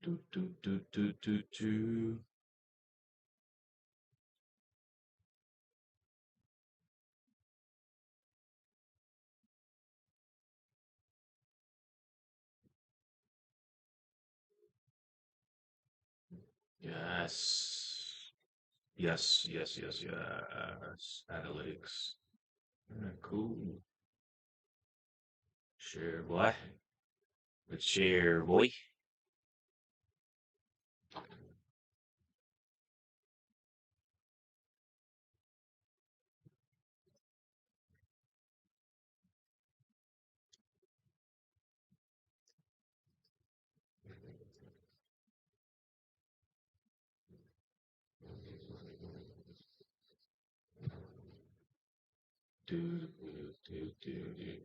Do, do, do, do, do, do. Yes. Yes, yes, yes, yes. Analytics. Cool. Share boy. Let's share boy. Do, do, do, do, do.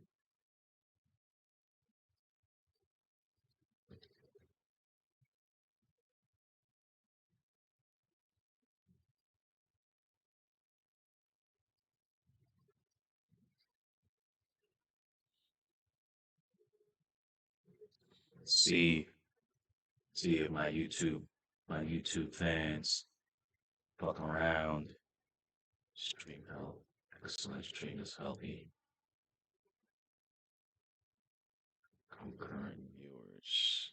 See, see if my YouTube fans fuck around. Stream help. Excellent stream is healthy. Concurrent viewers.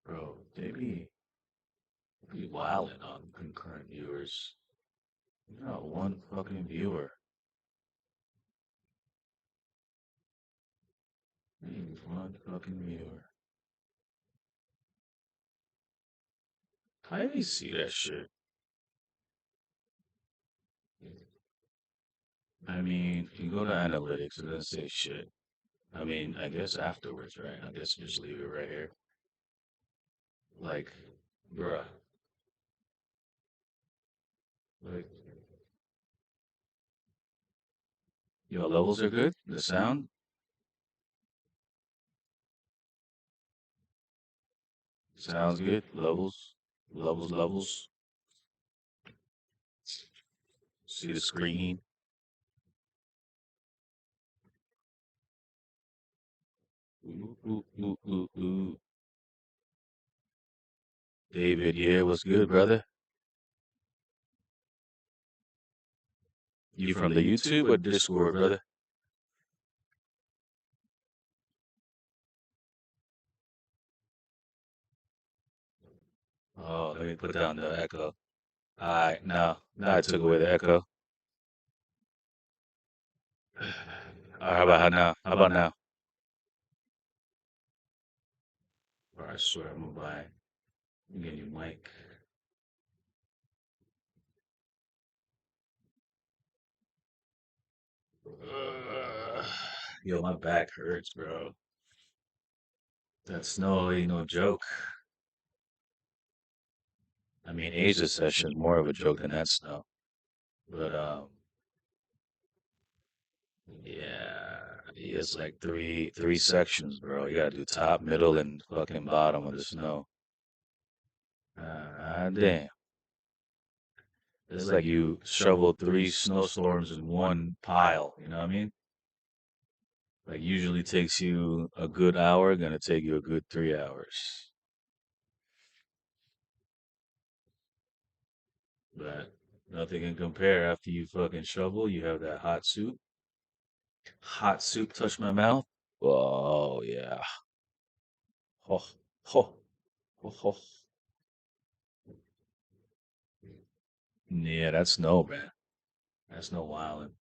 Bro, they be wilding on concurrent viewers. You know, one fucking viewer. Means one fucking viewer. How do you see that shit? I mean, you go to analytics, it doesn't say shit. I mean, I guess afterwards, right? I guess just leave it right here. Like, bruh. Like, your levels are good? The sound? Sounds good. Levels. See the screen. Ooh, ooh, ooh, ooh, ooh. David, yeah, what's good, brother? You from the YouTube or Discord, brother? Oh, let me put down the echo. Alright, now I took away the echo. How about now? How about now? Bro, I swear I'm gonna buy. I'm getting you mic. Ugh. Yo, my back hurts, bro. That snow ain't no joke. I mean, Asia session is more of a joke than that snow. But yeah, it's like three sections, bro. You gotta do top, middle, and fucking bottom of the snow. Damn. It's like you shoveled three snowstorms in one pile. You know what I mean? Like usually takes you a good hour, gonna take you a good 3 hours. But nothing can compare after you fucking shovel. You have that hot soup. Hot soup touch my mouth. Oh yeah. Ho ho ho ho. Yeah, that's no, man. That's no wildin'.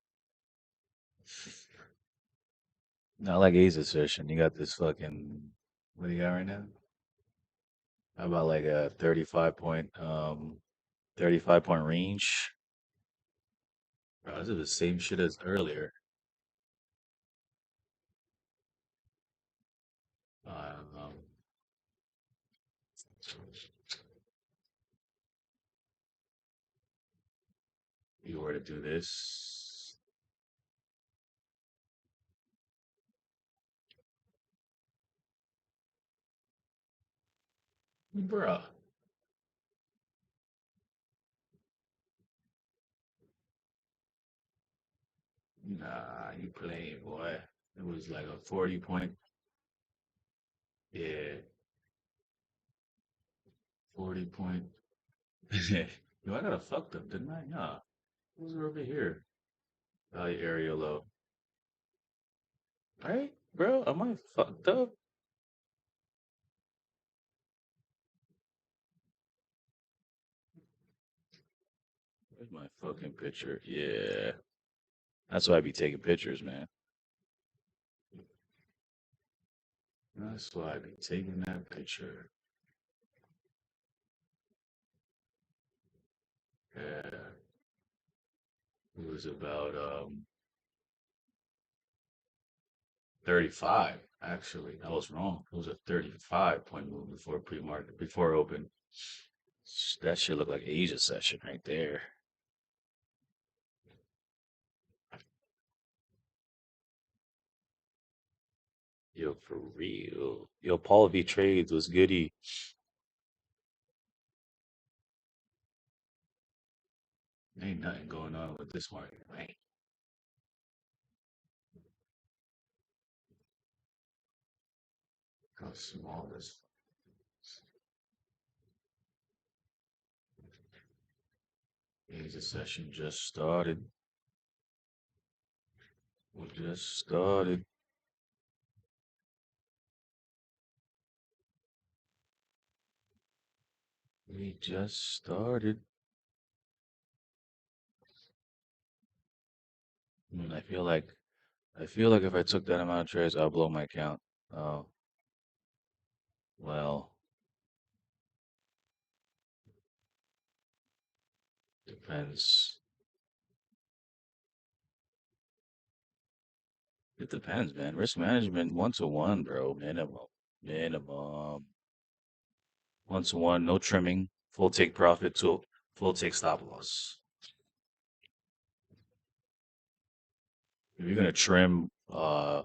Not like Ace Assertion. You got this fucking what do you got right now? How about like a 35 point range? Bro, this is the same shit as earlier. Um, you were to do this, bruh. Nah, you playing, boy. It was like a 40 point. Yeah, 40 point. Yo, I got a fucked up, didn't I? Nah, it was over here. Value area low. Right, bro? Am I fucked up? Where's my fucking picture? Yeah, that's why I be taking pictures, man. That's why I be taking that picture. Yeah, it was about 35. Actually, I was wrong. It was a 35-point move before pre-market, before open. That shit looked like Asia session right there. Yo, for real. Yo, Paul V trades was goody. Ain't nothing going on with this market, right? How small this Asia session just started. We just started. We just started. I mean, I feel like if I took that amount of trades, I'll blow my account. Oh, well, depends. It depends, man. Risk management, 1 to 1, bro. Minimum. Minimum. 1 to 1, no trimming. Full take profit to full take stop loss. If you're gonna trim, if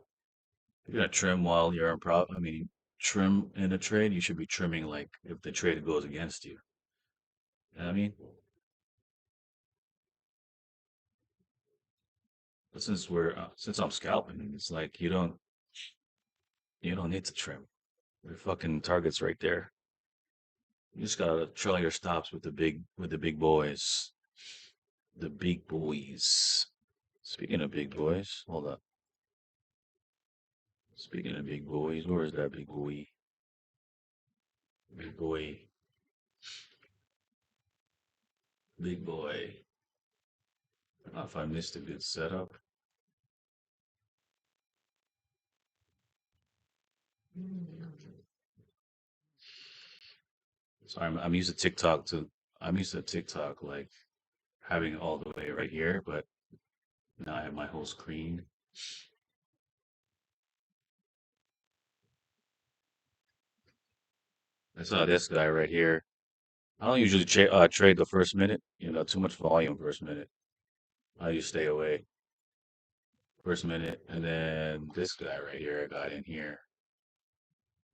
you're gonna trim while you're in profit, I mean, trim in a trade, you should be trimming like if the trade goes against you. You know what I mean? But since I'm scalping, it's like you don't need to trim. Your fucking target's right there. You just gotta trail your stops with the big boys. The big boys. Speaking of big boys, hold up. Speaking of big boys, where is that big boy? Big boy. Big boy. I don't know if I missed a good setup. Sorry, I'm used to TikTok to I'm used to TikTok like having it all the way right here, but now I have my whole screen. I saw this guy right here. I don't usually trade the first minute, too much volume first minute. I just stay away first minute, and then this guy right here got in here.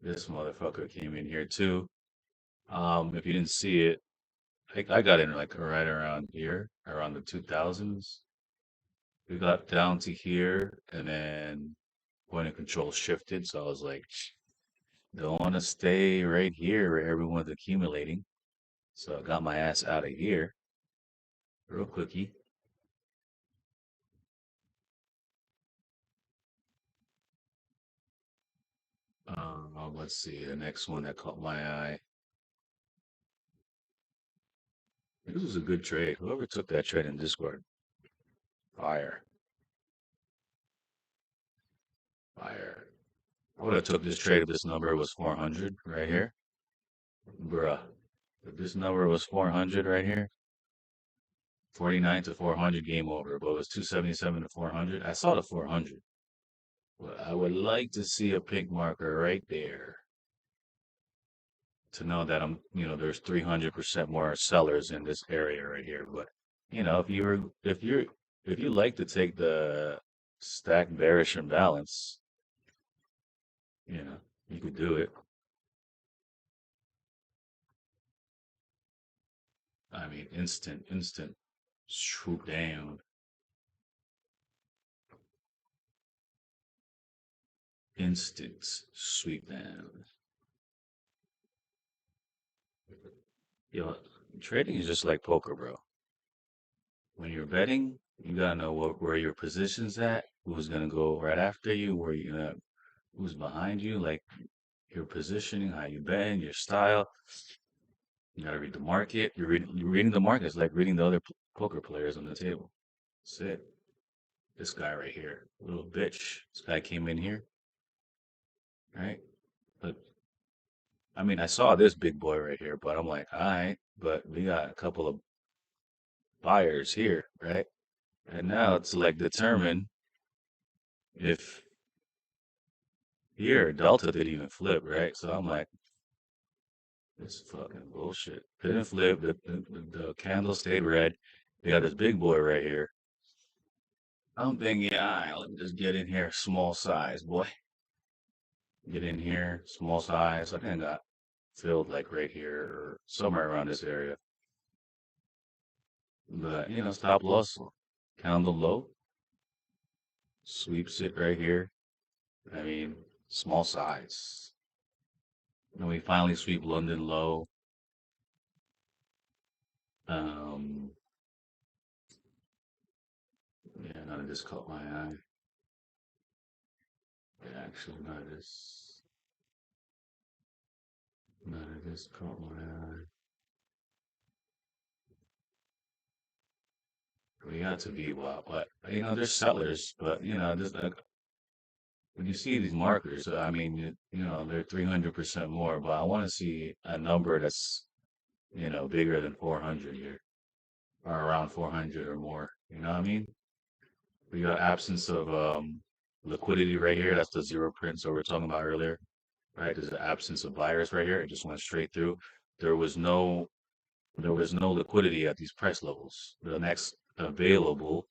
This motherfucker came in here too. If you didn't see it, I got in like right around here, around the 2000s. We got down to here, and then point of control shifted. So I was like, don't want to stay right here where everyone's accumulating. So I got my ass out of here real quickie. Let's see, the next one that caught my eye. This was a good trade. Whoever took that trade in Discord, fire, fire. I would have took this trade if this number was 400 right here. Bruh. If this number was 400 right here, 49 to 400 game over, but it was 277 to 400. I saw the 400. But I would like to see a pink marker right there to know that there's 300% more sellers in this area right here. But, if you like to take the stack bearish imbalance, you know, you could do it. I mean, instant swoop down, instant sweep down. Yo, trading is just like poker, bro. When you're betting, you gotta know where your position's at, who's gonna go right after you, who's behind you, like your positioning, how you bet, your style. You gotta read the market. You're reading the market. It's like reading the other poker players on the table. That's it. This guy right here, little bitch. This guy came in here, right? But I mean, I saw this big boy right here, but I'm like, all right, but we got a couple of buyers here, right? And now it's like determine if here Delta didn't even flip, right? So I'm like, this is fucking bullshit. Didn't flip. The candle stayed red. We got this big boy right here. I'm thinking, all right, let me just get in here, small size, boy. Get in here, small size. I think I got filled like right here or somewhere around this area. But stop loss, candle low, sweeps it right here. I mean, small size. And we finally sweep London low. Um, yeah, none of this caught my eye. Yeah, actually, none of this caught my eye. We got to be well, but there's sellers, but just like when you see these markers, I mean, they're 300% more, but I want to see a number that's bigger than 400 here, or around 400 or more. You know what I mean? We got absence of liquidity right here. That's the zero prints that we were talking about earlier, right? There's an absence of buyers right here. It just went straight through. There was no there was no liquidity at these price levels. The next available,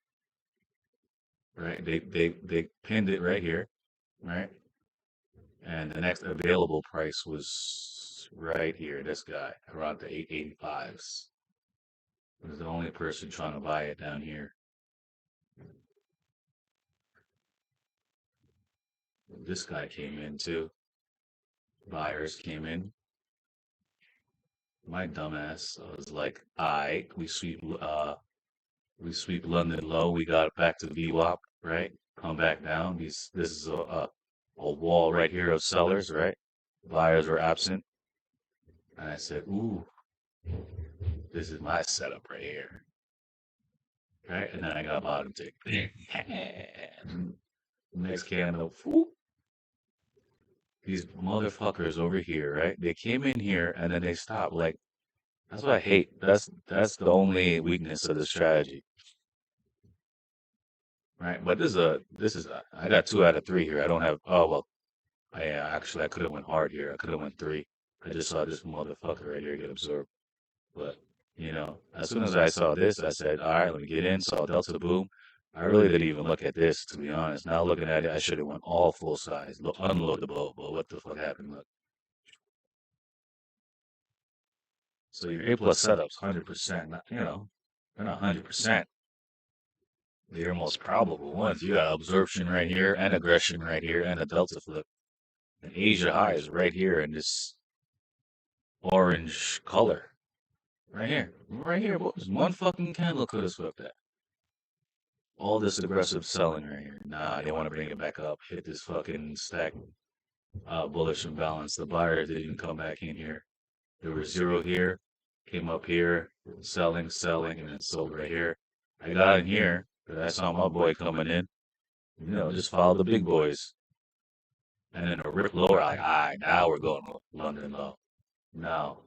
right? They pinned it right here, right? And the next available price was right here. This guy around the 885s. Was the only person trying to buy it down here. This guy came in too. Buyers came in. My dumbass was like, "I we sweep London low. We got back to VWAP, right? Come back down. This is a wall right here of sellers, right? Buyers were absent." And I said, "Ooh, this is my setup right here, right?" And then I got bottom tick. Next candle, whoop, these motherfuckers over here, right? They came in here and then they stopped. Like that's what I hate. That's the only weakness of the strategy, right? But I got 2 out of 3 here. I don't have. Oh well, actually I could have went hard here. I could have went 3. I just saw this motherfucker right here get absorbed. But as soon as I saw this, I said, all right, let me get in. Saw Delta boom. I really didn't even look at this, to be honest. Now looking at it, I should have went all full size, unload the boat. But what the fuck happened? Look. So your A plus setups, 100%. They're not 100%. They're most probable ones. You got absorption right here, and aggression right here, and a delta flip. And Asia high is right here in this orange color. Right here. Right here, boys. One fucking candle could have swept that. All this aggressive selling right here. Nah, they want to bring it back up. Hit this fucking stack bullish imbalance. The buyers didn't even come back in here. There was zero here, came up here, selling, and then sold right here. I got in here, but I saw my boy coming in. Just follow the big boys. And then a rip lower, like, all right, now we're going to London low. Now,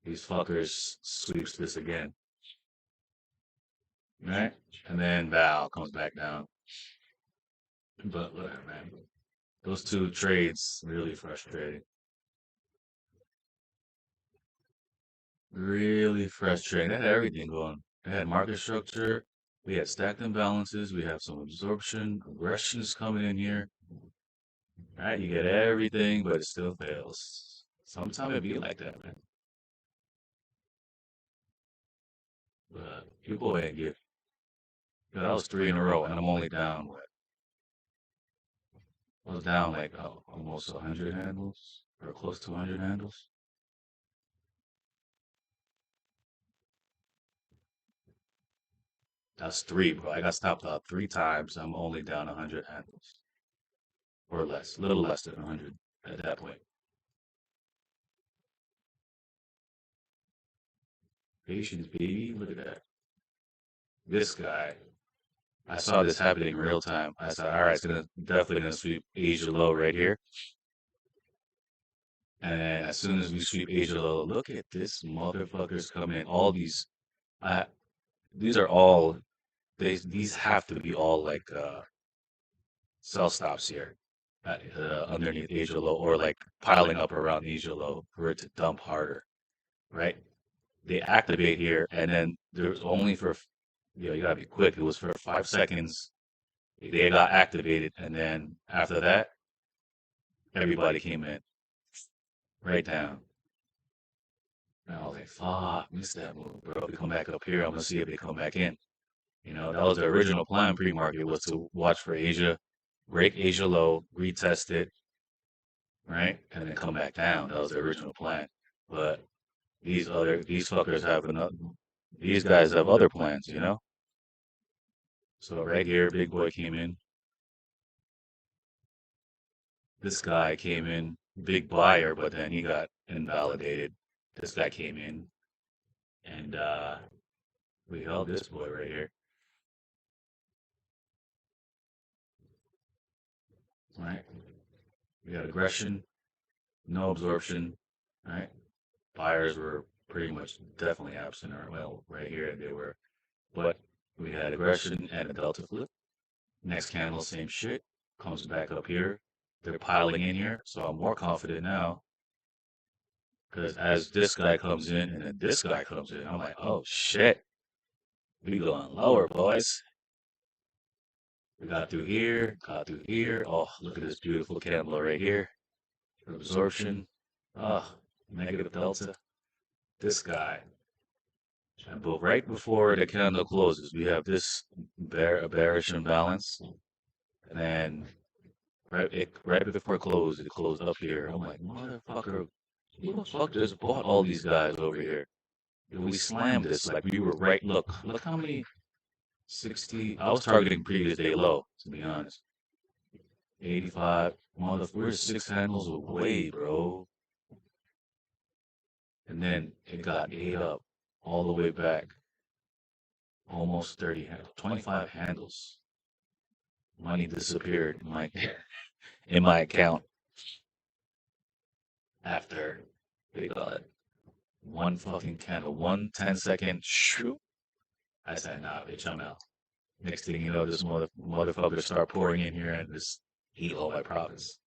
these fuckers sweeps this again, right? And then Val comes back down. But whatever, man. Those two trades really frustrating. Really frustrating. They had everything going. They had market structure. We had stacked imbalances. We have some absorption. Aggression is coming in here. Right? You get everything, but it still fails. Sometimes it be like that, man. But people ain't give. That was 3 in a row, and I'm only down what? I was down like almost 100 handles, or close to 100 handles. That's three, bro. I got stopped out three times. I'm only down 100 handles or less, a little less than 100 at that point. Patience, baby. Look at that. This guy. I saw this happening in real time. I said, all right, it's gonna definitely gonna sweep Asia low right here. And then as soon as we sweep Asia low, look at this motherfuckers come in. All I, these are all these have to be all like sell stops here underneath Asia low or like piling up around Asia low for it to dump harder, right? They activate here, and then there's only for you gotta be quick. It was for 5 seconds. They got activated, and then after that, everybody came in right down. And I was like, fuck, missed that move, bro. If they come back up here, I'm gonna see if they come back in. That was the original plan pre-market was to watch for Asia, break Asia low, retest it, right? And then come back down. That was the original plan. But these fuckers have another, these guys have other plans. So right here, big boy came in. This guy came in, big buyer, but then he got invalidated. This guy came in, and we held this boy right here. Right? We got aggression, no absorption, right? Buyers were pretty much definitely absent, or well, right here they were. But we had aggression and a delta flip. Next candle, same shit. Comes back up here. They're piling in here, so I'm more confident now. Because as this guy comes in and then this guy comes in, I'm like, oh shit, we going lower, boys. We got through here, got through here. Oh, look at this beautiful candle right here. Absorption. Oh, negative delta. This guy. But right before the candle closes, we have this bearish imbalance. And then right before close, it closed up here. I'm like, motherfucker, who the fuck just bought all these guys over here? And we slammed this like we were right. Look how many 60. I was targeting previous day low, to be honest. 85. We're six handles away, bro. And then it got ate up all the way back, almost 30 handles, 25 handles. Money disappeared in my in my account after they got one fucking candle, 1 10-second shoot. I said, nah, bitch, I'm out. Next thing you know, this motherfucker start pouring in here and just eat all my profits.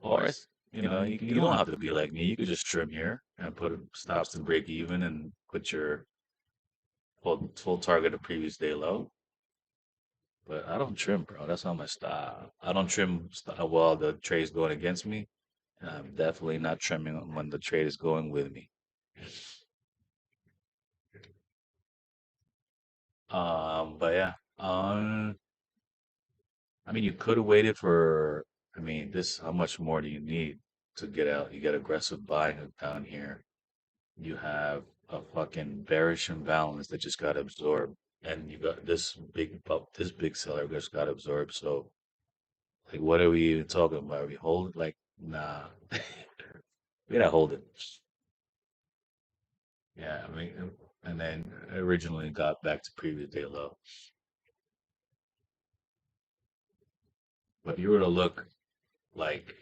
Or you don't have to be like me. You could just trim here and put stops to break even and put your full target of previous day low. But I don't trim, bro. That's not my style. I don't trim while the trade's going against me. And I'm definitely not trimming when the trade is going with me. But yeah. I mean, you could have waited for. I mean, how much more do you need to get out? You get aggressive buying down here. You have a fucking bearish imbalance that just got absorbed, and you got this big seller just got absorbed. So, like, what are we even talking about? Are we holding? Like, nah, we're not holding. Yeah, I mean, and then originally got back to previous day low. But if you were to look like,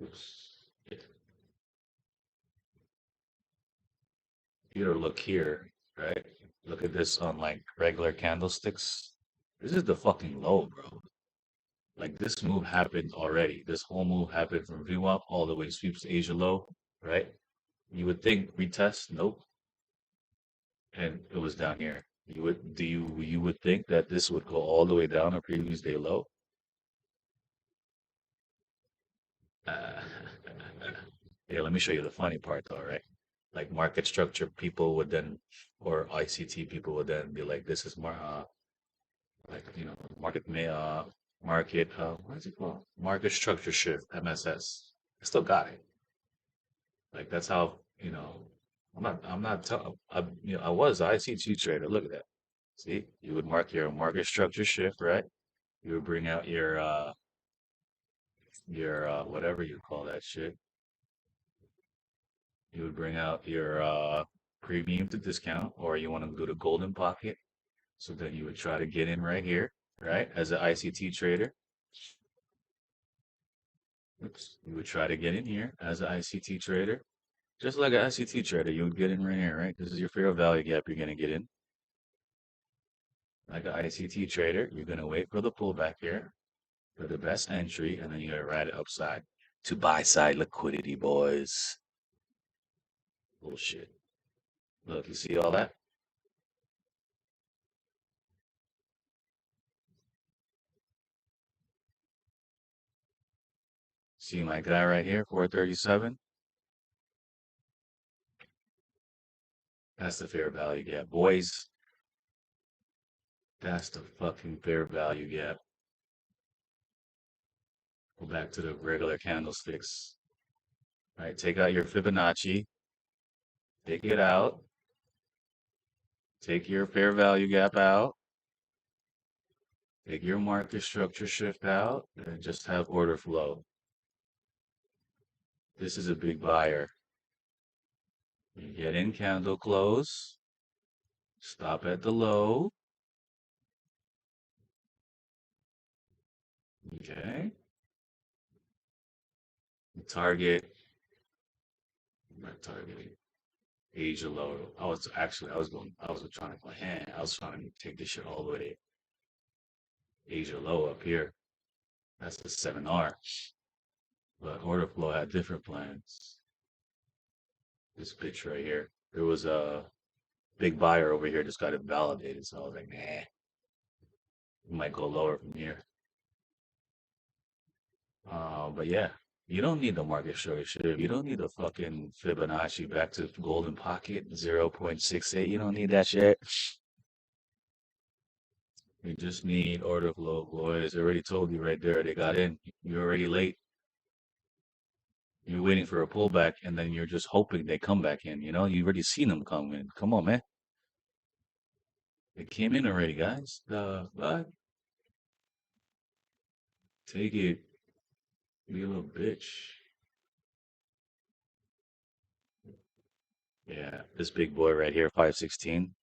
oops, if you were to look here, right? Look at this on like regular candlesticks. This is the fucking low, bro. Like this move happened already. This whole move happened from VWAP all the way sweeps to Asia low, right? You would think retest, nope, and it was down here. You would think that this would go all the way down a previous day low? Uh, yeah, let me show you the funny part though, right? Like market structure people would then, or ICT people would then be like, this is more, like, what is it called? Market structure shift, MSS. I still got it. Like that's how, I'm not telling. I was ICT trader. Look at that. See, you would mark your market structure shift, right? You would bring out your whatever you call that shit. You would bring out your premium to discount, or you want to go to golden pocket. So then you would try to get in right here, right? As an ICT trader. Oops. You would try to get in here as an ICT trader. Just like an ICT trader, you would get in right here, right? This is your fair value gap you're going to get in. Like an ICT trader, you're going to wait for the pullback here for the best entry, and then you're going to ride it upside to buy side liquidity, boys. Bullshit. Look, you see all that? See my guy right here, 437? That's the fair value gap. Boys, that's the fucking fair value gap. Go back to the regular candlesticks. All right, take out your Fibonacci, take it out, take your fair value gap out, take your market structure shift out, and just have order flow. This is a big buyer. You get in candle close, stop at the low. Okay. Target, my target, Asia low. I was trying to play hand. I was trying to take this shit all the way. Asia low up here. That's the 7R. But order flow had different plans. This bitch right here. There was a big buyer over here just got it validated. So I was like, nah, we might go lower from here. But yeah, you don't need the market structure. You don't need the fucking Fibonacci back to golden pocket 0.68. You don't need that shit. You just need order flow, boys. I already told you right there. They got in. You're already late. You're waiting for a pullback, and then you're just hoping they come back in. You know, you've already seen them come in. Come on, man. They came in already, guys. But take it. Be a little bitch. Yeah, this big boy right here, 516.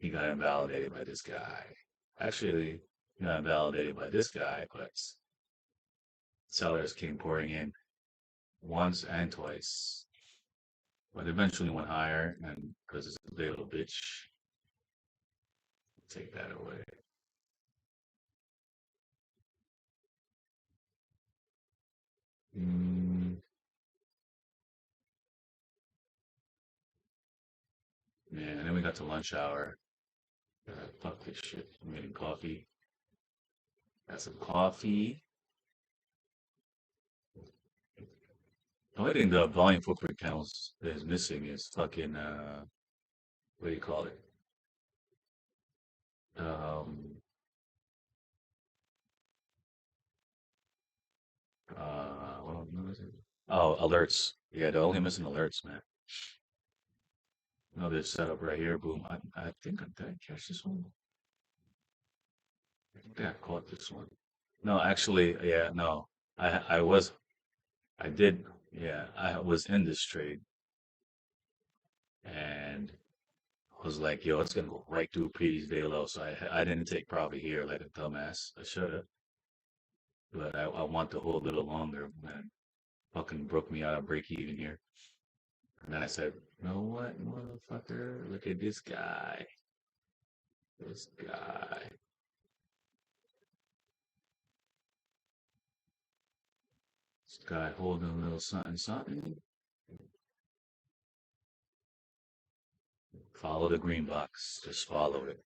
He got invalidated by this guy. Actually, he got invalidated by this guy, but sellers came pouring in once and twice. But eventually went higher, and because it's a big little bitch, take that away. Mm, yeah, and then we got to lunch hour. Fuck this shit. I'm getting coffee. Got some coffee. The only thing the volume footprint counts is missing is fucking what do you call it? Um what was it? Oh, alerts. Yeah, they're only missing alerts, man. Another setup right here. Boom. I think I did catch this one. I think I caught this one. No, actually, yeah, no. I was I did yeah, I was in this trade and I was like, yo, it's gonna go right through previous day low. So I didn't take profit here like a dumbass. I should have, but I want to hold a little longer, man. Fucking broke me out of break even here. And then I said, you know what, motherfucker? Look at this guy. This guy. This guy holding a little something, something. Follow the green box. Just follow it.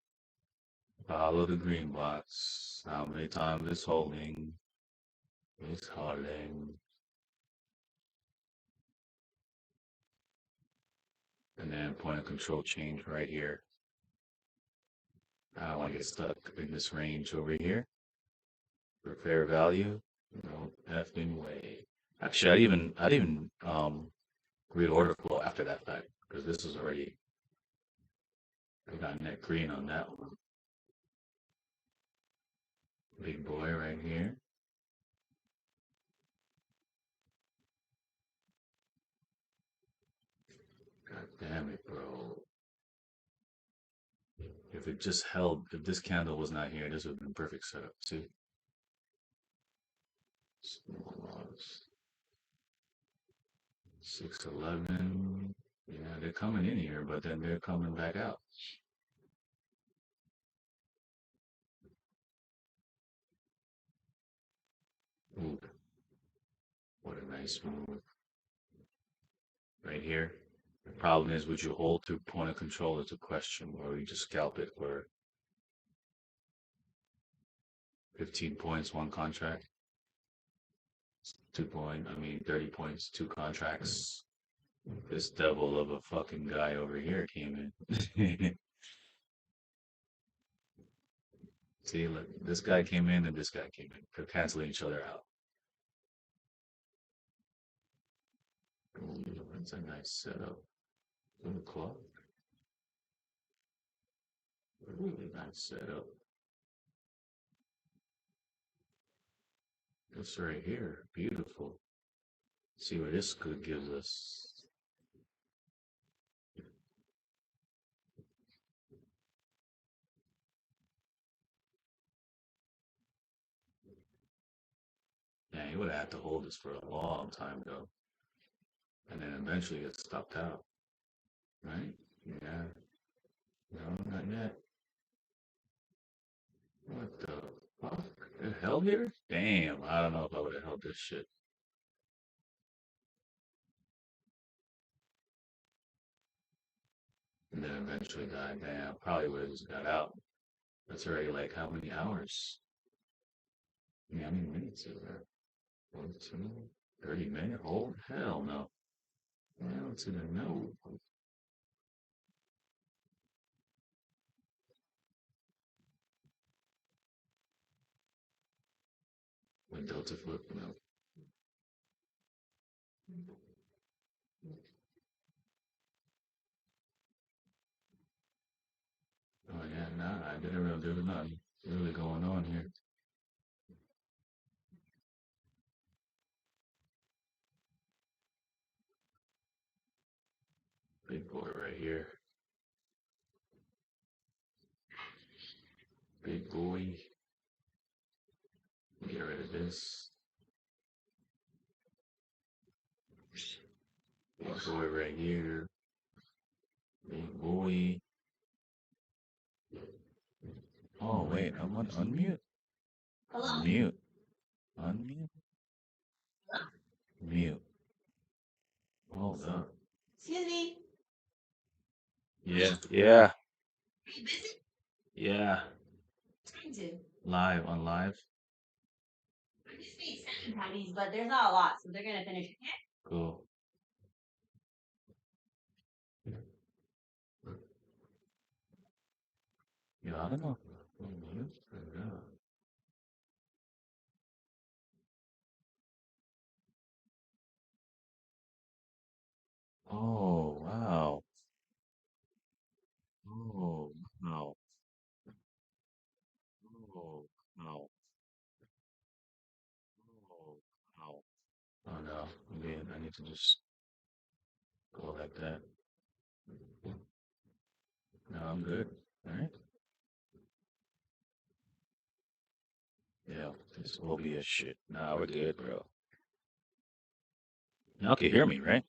Follow the green box. How many times it's holding? It's holding. And then point of control change right here. I don't want to get stuck in this range over here for fair value. No effing way. Actually, I'd even read order flow after that fact because this is already I got net green on that one. Big boy right here. God damn it, bro. If it just held, if this candle was not here, this would have been perfect setup. See? Small loss. 611. Yeah, they're coming in here, but then they're coming back out. Ooh, what a nice move. Right here. The problem is, would you hold through point of control is a question, or you just scalp it for 15 points, one contract, 30 points, two contracts. This devil of a fucking guy over here came in. See, look, this guy came in and this guy came in. They're canceling each other out. Ooh, that's a nice setup. Good clock. Really nice setup. This right here, beautiful. See what this could gives us. Yeah, he would have had to hold this for a long time though, and then eventually it stopped out, right? Yeah, no, not yet. What the fuck? It held here? Damn, I don't know if I would have held this shit. And then eventually died. Damn, probably would have just got out. That's already like how many hours? I mean, how many minutes is that? 42, 30 minute hold? Hell no. Hell to the no. With Delta flip, no. Oh yeah, nah, I didn't really do nothing really going on here. Big boy right here. Big boy. Get rid of this. Big boy right here. Big boy. Oh wait, I'm on unmute. Mute. Unmute. Mute. Hold up. Excuse me. Yeah. Yeah. Yeah. Trying to. Live on live. I just made 7 patties, but there's not a lot, so they're gonna finish. Cool. Yeah, I don't know. Oh, wow. Oh, wow. Oh, wow. Oh, wow. Oh no, man, I need to just go like that. No, I'm good. All right. Yeah, this will be a shit. Nah, we're good, bro. Y'all can hear me, right?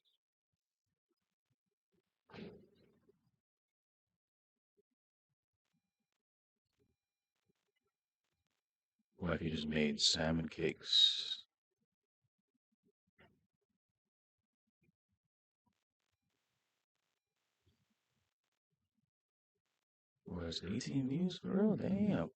What if you just made salmon cakes? Where's 18 views, bro? Damn.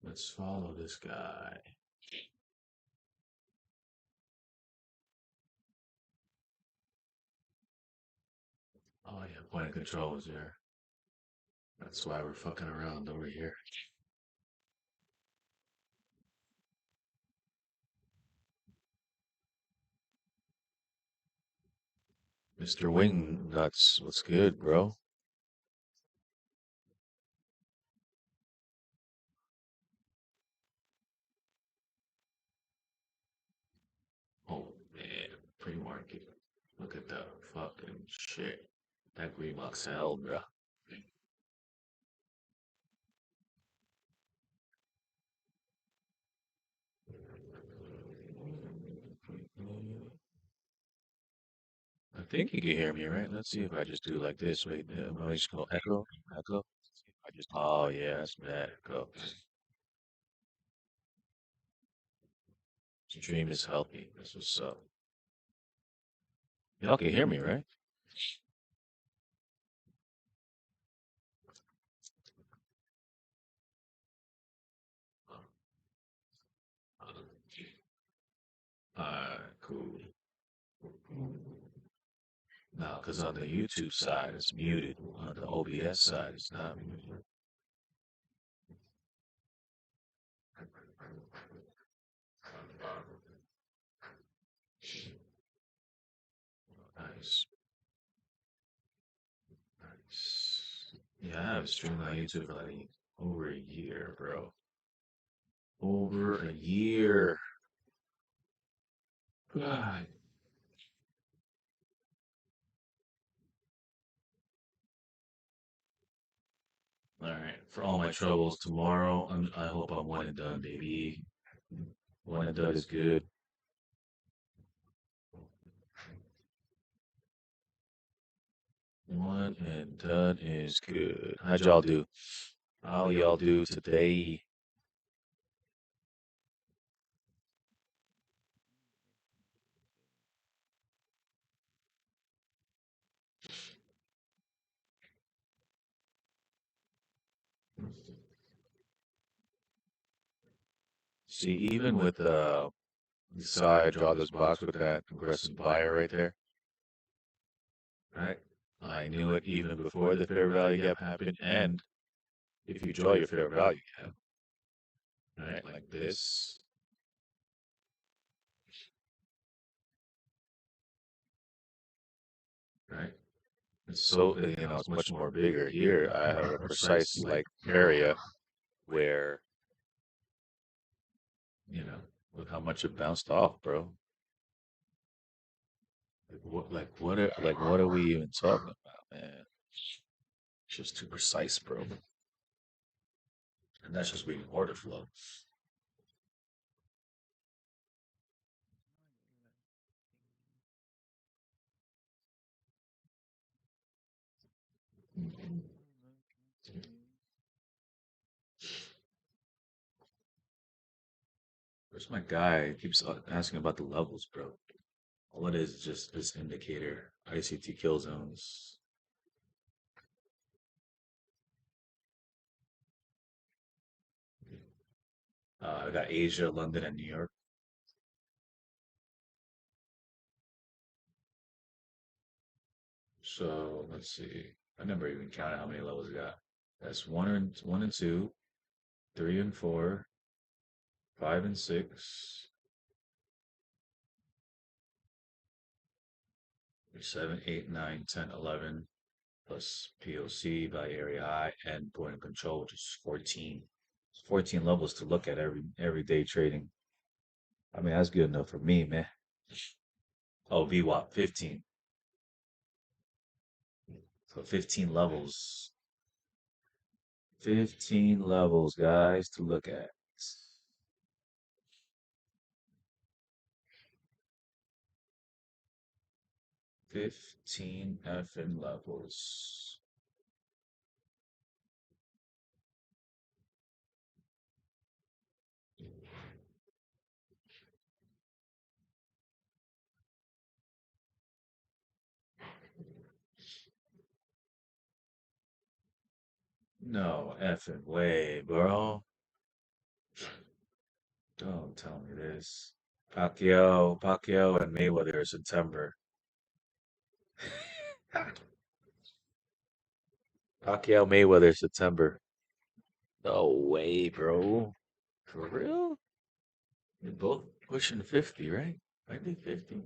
Let's follow this guy. Oh yeah, point of control was there. That's why we're fucking around over here. Mr. Wing Nuts, what's good, bro? Oh man, pre-market. Look at that fucking shit. That green box hell, bro. I think you can hear me, right? Let's see if I just do like this. Wait, I just go echo, echo. I just, oh yeah, that's bad. Echo. Stream is healthy. That's what's up. Y'all can hear me, right? Cool. No, because on the YouTube side it's muted. On the OBS side it's not muted. Nice, nice. Yeah, I've streamed on YouTube for like over a year, bro. Over a year. God. All right, for all my troubles tomorrow, I hope I'm one and done, baby. One and done is good. One and done is good. How'd y'all do? How y'all do today? See, even with you saw I draw this box with that aggressive buyer right there, right? I knew it even before the fair value gap happened, and if you draw your fair value gap, right, like this, right? It's so it's much more bigger. Here, I have a precise like area where look how much it bounced off, bro. What are we even talking about, man? It's just too precise, bro. And that's just reading order flow. Where's my guy? He keeps asking about the levels, bro. All it is just this indicator, ICT kill zones. I got Asia, London, and New York. So let's see. I never even counted how many levels I got. That's one and two, three and four, five and six, seven, eight, nine, 10, 11, plus POC by area I and point of control, which is 14. 14 levels to look at every day trading. I mean, that's good enough for me, man. Oh, VWAP 15. So 15 levels. 15 levels, guys, to look at. 15 effing levels. No effing way, bro. Don't tell me this. Pacquiao and Mayweather September. Pacquiao Mayweather September. No way, bro. For real? They're both pushing 50, right? I think 50.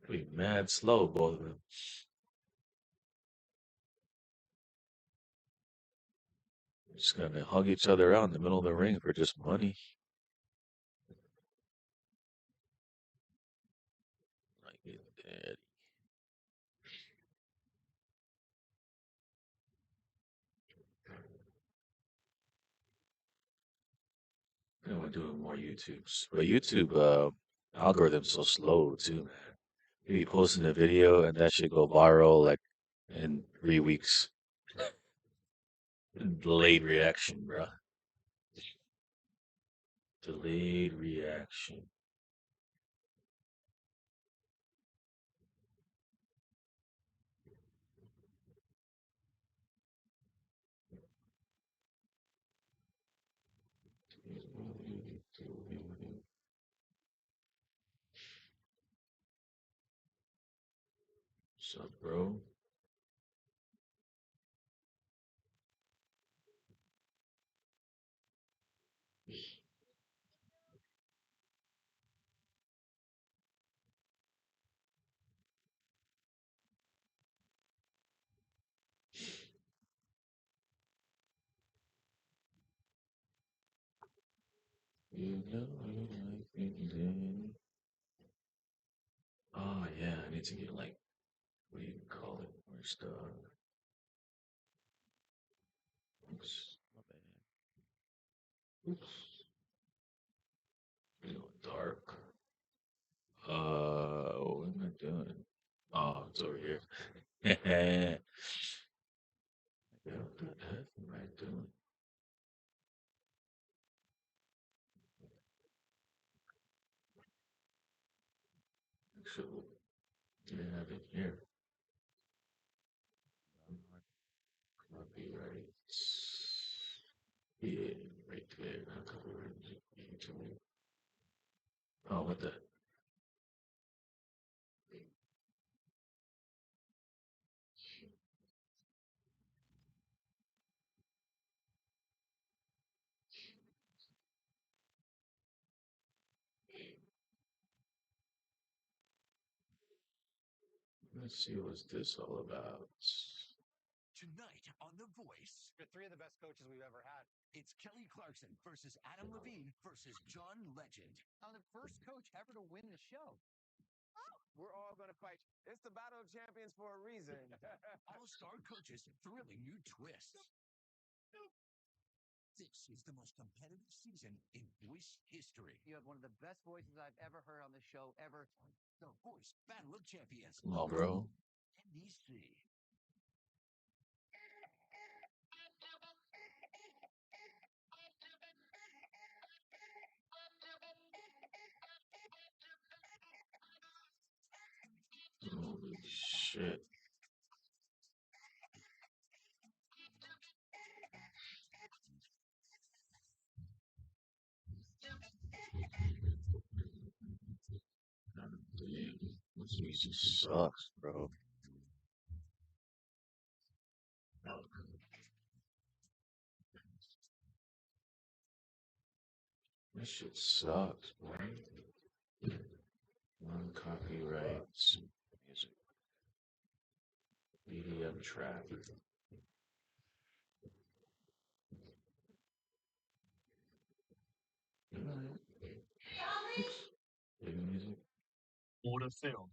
Be mad slow, both of them. Just gonna hug each other out in the middle of the ring for just money. Like, yeah, we're doing more YouTubes. But YouTube algorithm's so slow too, man. You be posting a video and that should go viral like in 3 weeks. Delayed reaction, bro. Delayed reaction. What's up, bro? You know you like me then. Oh yeah, I need to get like what do you call it? Where's the oops, my bad. Oops. You know, dark. What am I doing? Oh, it's over here. Yeah, what the heck am I doing? Actually, yeah, have it here. Copyrights. Yeah, right there. Not copyright. Oh, what the? Let's see what's this all about. Tonight on The Voice, The three of the best coaches we've ever had. it's Kelly Clarkson versus Adam Levine versus John Legend. I'm the first coach ever to win the show. We're all going to fight. It's the Battle of Champions for a reason. All-star coaches, thrilling new twists. This is the most competitive season in voice history. You have one of the best voices I've ever heard on the show ever. The Voice Battle of Champions. Come on, bro. NBC. Holy shit. God damn. This music sucks, bro. This shit sucks, man. Non-copyrights. Music. EDM track. Oops. Baby music. Order film.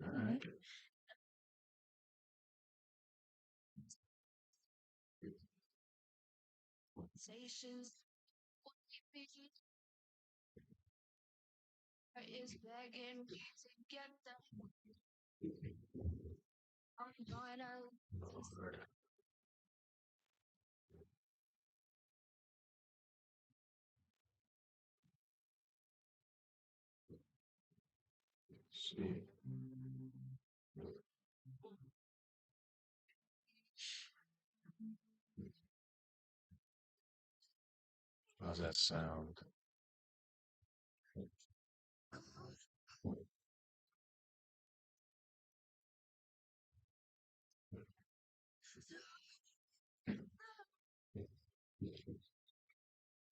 Alright. Lord. Let's see. How's that sound?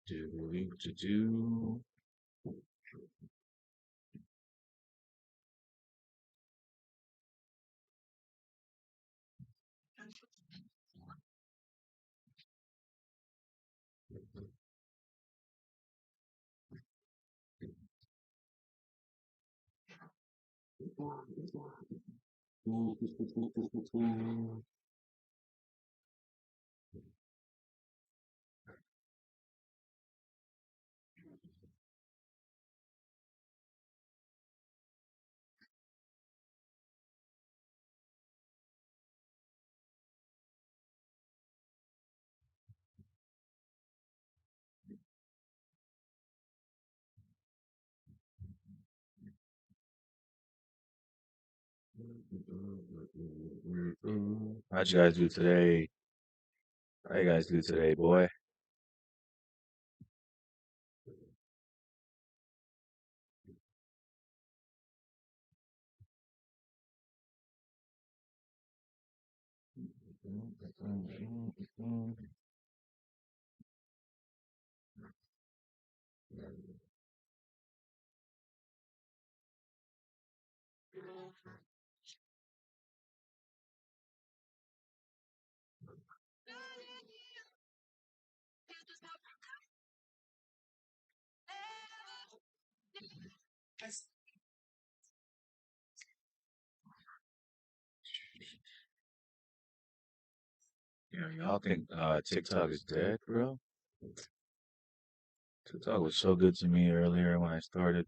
Do. How'd you guys do today? How you guys do today, boy? Yeah, y'all think TikTok is dead, bro? TikTok was so good to me earlier when I started.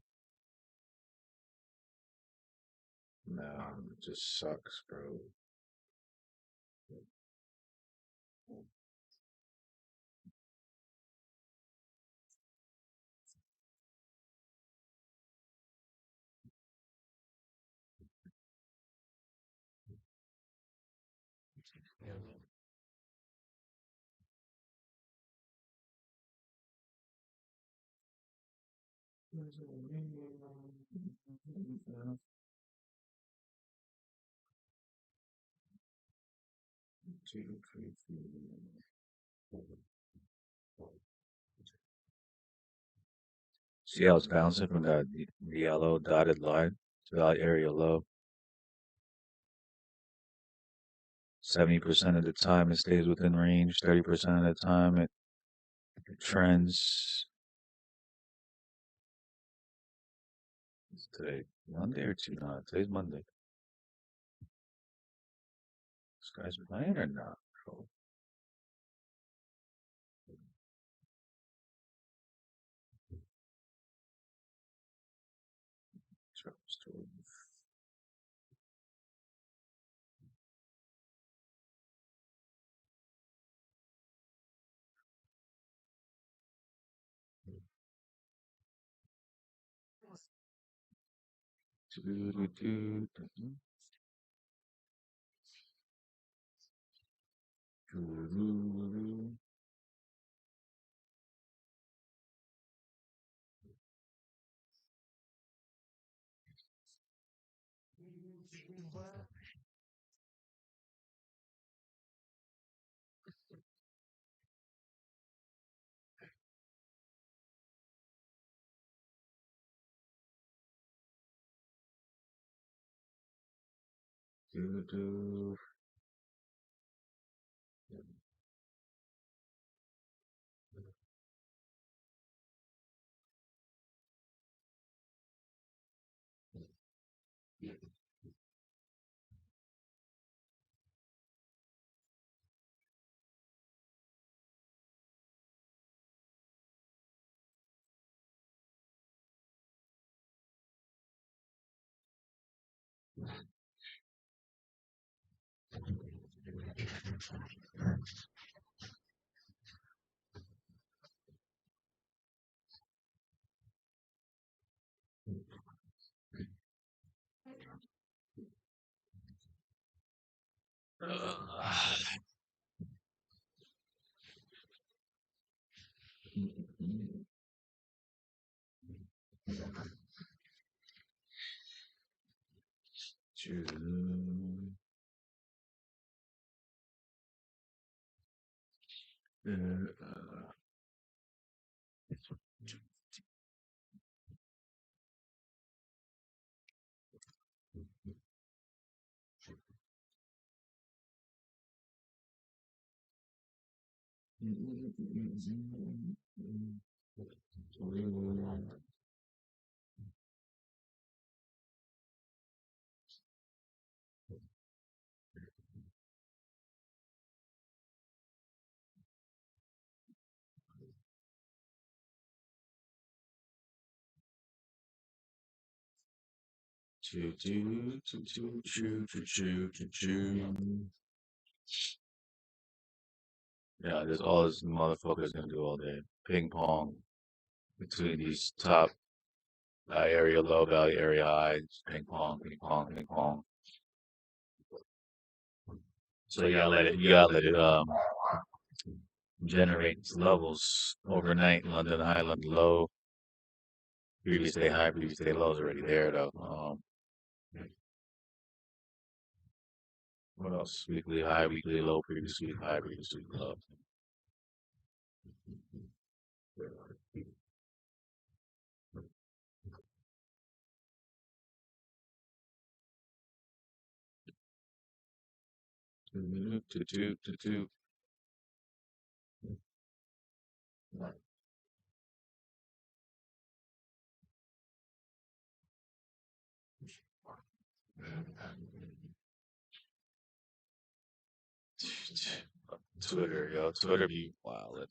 Now it just sucks, bro. See how it's bouncing from the yellow dotted line to that area low. 70% of the time it stays within range, 30% of the time it trends. Is today Monday or two? No, today's Monday. This guy's playing or not, bro? Drops to Yeah, that's all this motherfucker's gonna do all day. Ping pong between these top area low, value area high. Ping pong, ping pong, ping pong. So you gotta let it generate levels overnight. London high, London low. Previous day high, previous day low is already there though. What else? Weekly high, weekly low, previous week high, previous week low. Two. Twitter, yo, Twitter be wild.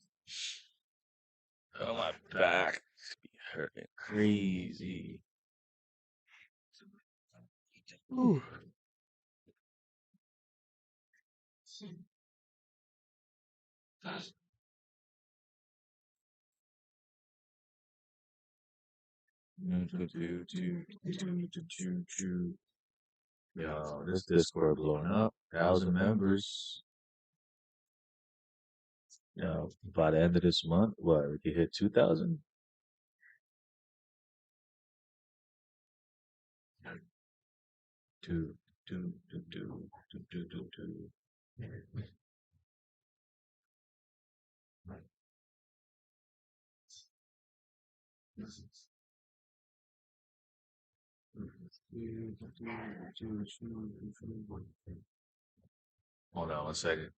Oh, my back be hurting crazy. Ooh. Yo, this Discord blowing up. 1,000 members. By the end of this month, what, we could hit 2,000? Two, two, two, two, two, two, two, two. Hold on 1 second.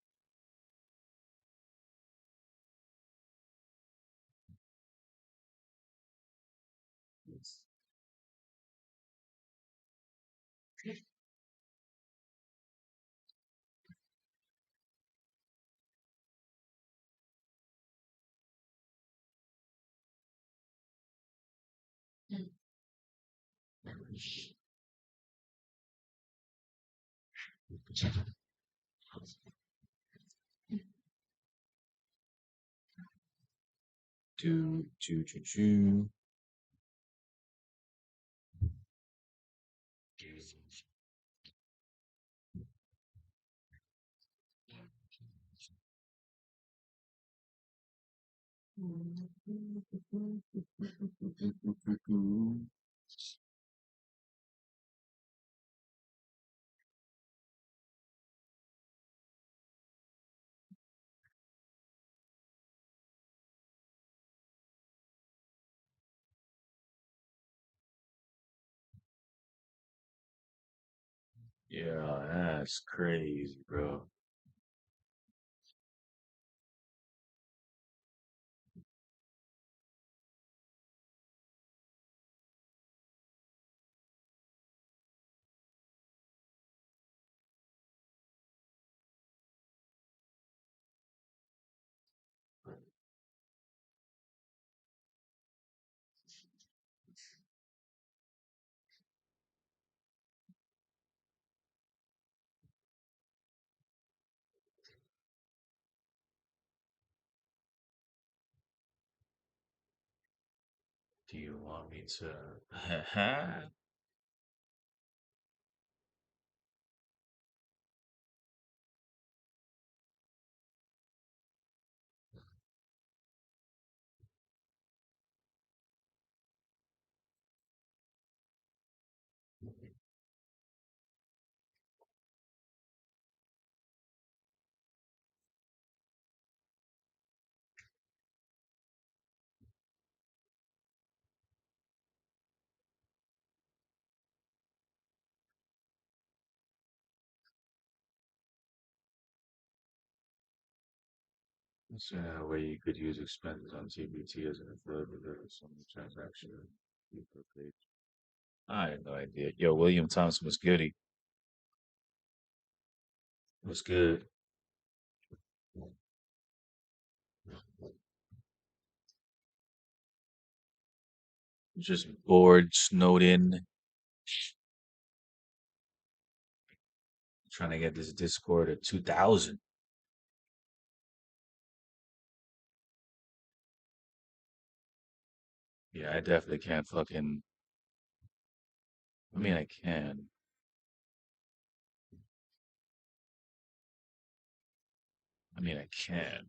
Two, two, two, two. Yeah, that's crazy, bro. Do you want me to? That's a way you could use expenses on TBT as an affiliate or some transaction. Page. I have no idea. Yo, William Thompson was goody. Was good. Just bored, snowed in, trying to get this Discord at 2,000. Yeah, I definitely can't fucking. I mean, I can. I mean, I can.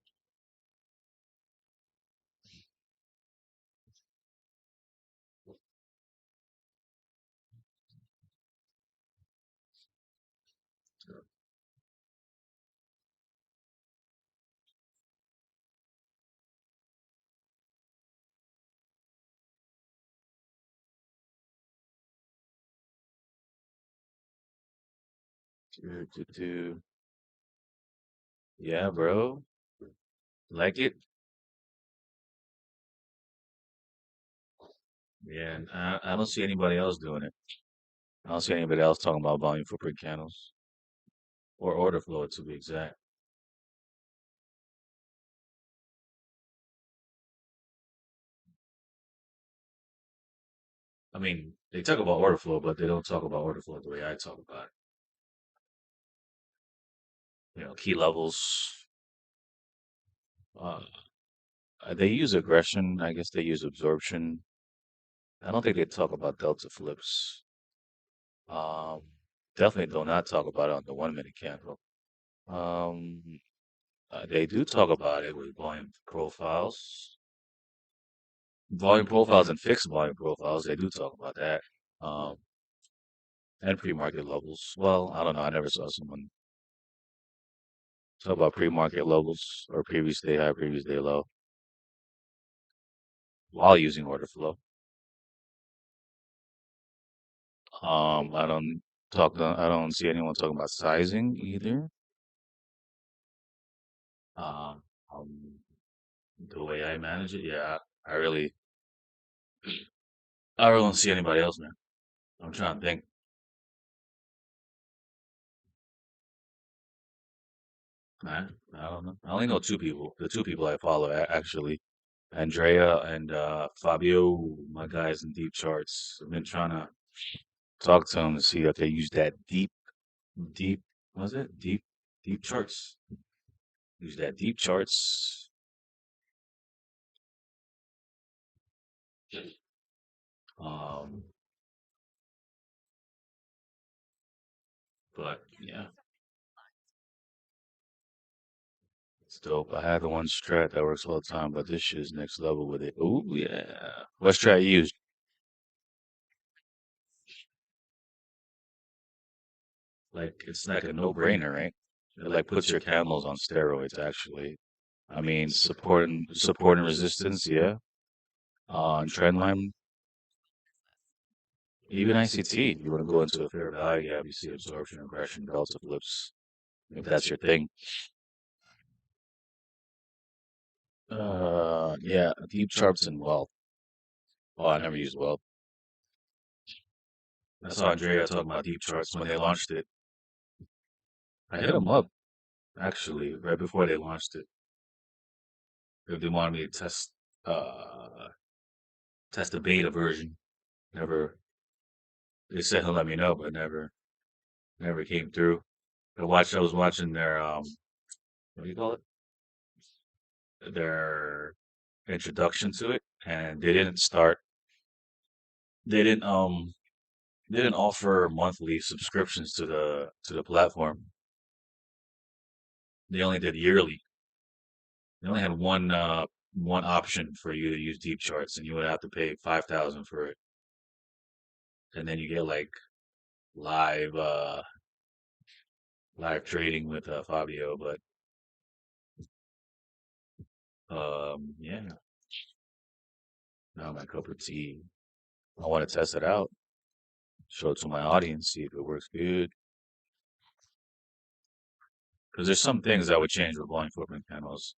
Do. Yeah, bro. Like it? Yeah, and I don't see anybody else doing it. I don't see anybody else talking about volume footprint candles or order flow to be exact. I mean, they talk about order flow, but they don't talk about order flow the way I talk about it. Key levels. Uh, they use aggression. I guess they use absorption. I don't think they talk about delta flips. Um, definitely do not talk about it on the 1 minute candle. Um, they do talk about it with volume profiles and fixed volume profiles. They do talk about that. Um, and pre-market levels. Well, I don't know. I never saw someone talk about pre-market levels or previous day high, previous day low while using order flow. I don't I don't see anyone talking about sizing either. Um, um, the way I manage it, yeah, I really, I really don't see anybody else, man. I'm trying to think. I don't know. I only know two people. The two people I follow, actually, Andrea and Fabio, my guys in deep charts. I've been trying to talk to them to see if they use that deep, was it deep charts? Use that deep charts. Um, but yeah, it's dope. I had the one strat that works all the time, but this shit is next level with it. Oh yeah. What strat you used? Like it's like a no-brainer, right? It like puts your candles on steroids, actually. I mean, support and resistance, yeah. And trend line, even ICT. You want to go into a fair value, yeah, you see absorption, aggression, delta flips, if that's your thing. Yeah, deep charts and wealth. Oh, I never used wealth. I saw Andrea talking about deep charts when they launched it. I hit them up actually right before they launched it. If they wanted me to test the beta version. Never. They said he'll let me know, but never came through. I was watching their what do you call it? Their introduction to it, and they didn't start. they didn't offer monthly subscriptions to the platform. They only did yearly. They only had one option for you to use deep charts, and you would have to pay 5,000 for it, and then you get like live live trading with Fabio. But yeah, not my cup of tea. I want to test it out, show it to my audience, see if it works good. Because there's some things I would change with volume footprint panels.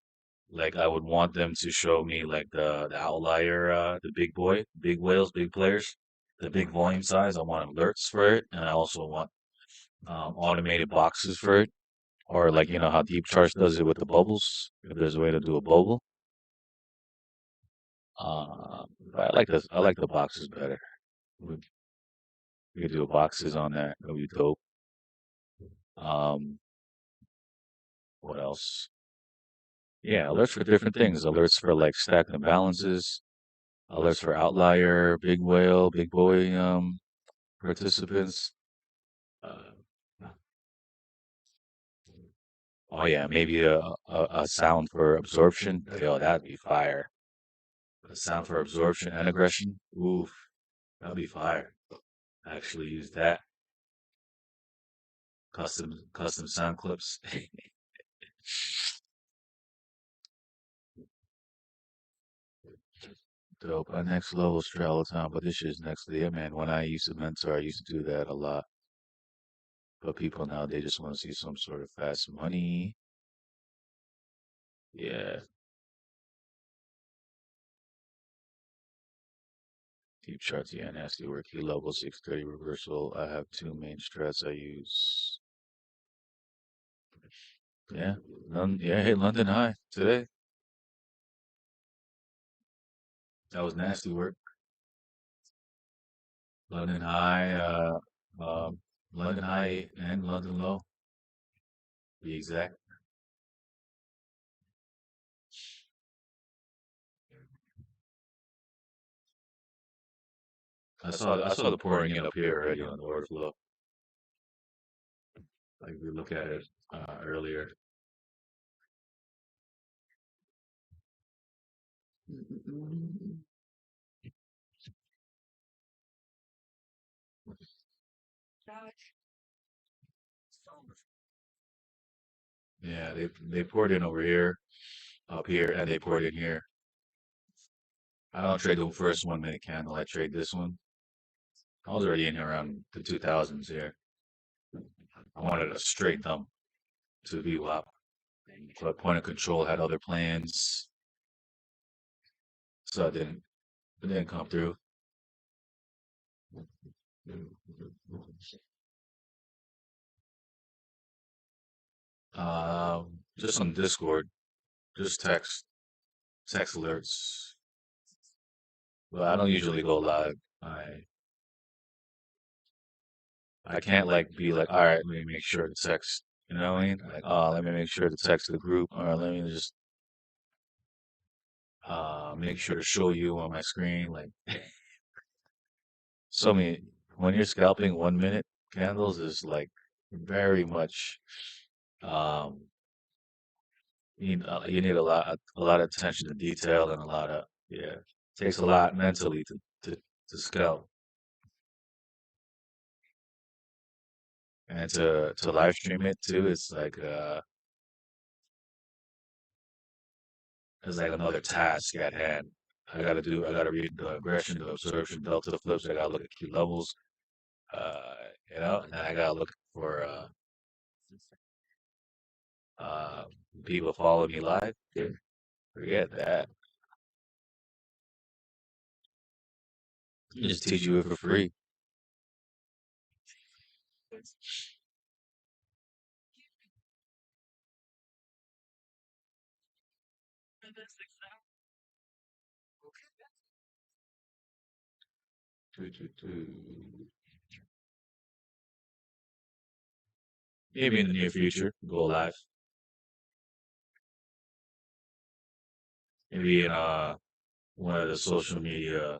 Like I would want them to show me like the outlier, the big whales, big players, the big volume size. I want alerts for it, and I also want automated boxes for it, or like you know how Deep Charts does it with the bubbles. If there's a way to do a bubble, but I like the boxes better. We, we could do boxes on that. That would be dope. Um, what else? Yeah, alerts for different things. Alerts for like stack and balances. Alerts for outlier, big whale, big boy participants. Uh, oh yeah, maybe a sound for absorption. Yo, that'd be fire. A sound for absorption and aggression. Oof, that'd be fire. Actually use that. Custom sound clips. Dope. Our next level is all the time, but this shit's next to yeah, man. When I used to mentor, I used to do that a lot. But people now they just want to see some sort of fast money. Yeah. Deep charts, yeah, nasty work. Key level 630 reversal. I have two main strats I use. Yeah. Yeah, hit London High today. That was nasty work. London High, um, London High and London Low, to be exact. I saw the pouring in up here already on the order flow. Like we look at it earlier. Yeah, they poured in over here, up here, and they poured in here. I don't trade the first 1 minute candle. I trade this one. I was already in here around the 2000s here. I wanted a straight thumb to the VWAP, but point of control had other plans, so it didn't come through. Just on Discord, just text alerts. But I don't usually go live. I can't like be like, all right, let me make sure to text. You know what I mean? Like, oh, let me make sure to text the group, or let me just make sure to show you on my screen. Like, so me when you're scalping 1 minute candles is like very much um you need a lot of attention to detail and a lot of yeah takes a lot mentally to scalp and to live stream it too. It's like another task at hand. I gotta read the aggression, the absorption, delta flips. I gotta look at key levels, uh, and then I gotta look for uh, people follow me live. Forget that. Just teach you it for free. Do, do, do. Maybe in the near future, go live. Maybe in one of the social media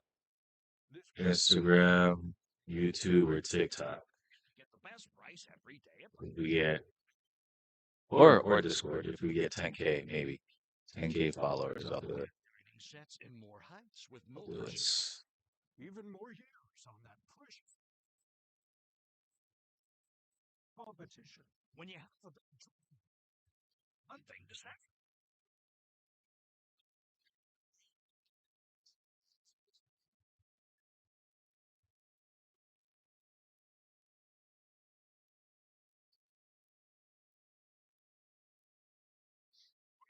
Instagram, YouTube, or TikTok. Get the best price every day. If we get or Discord if we get 10K maybe 10K followers. I'll do it. Training sets in more heights with no I'll do it. even more years on that push. Competition. When you have a big dream, one thing to say.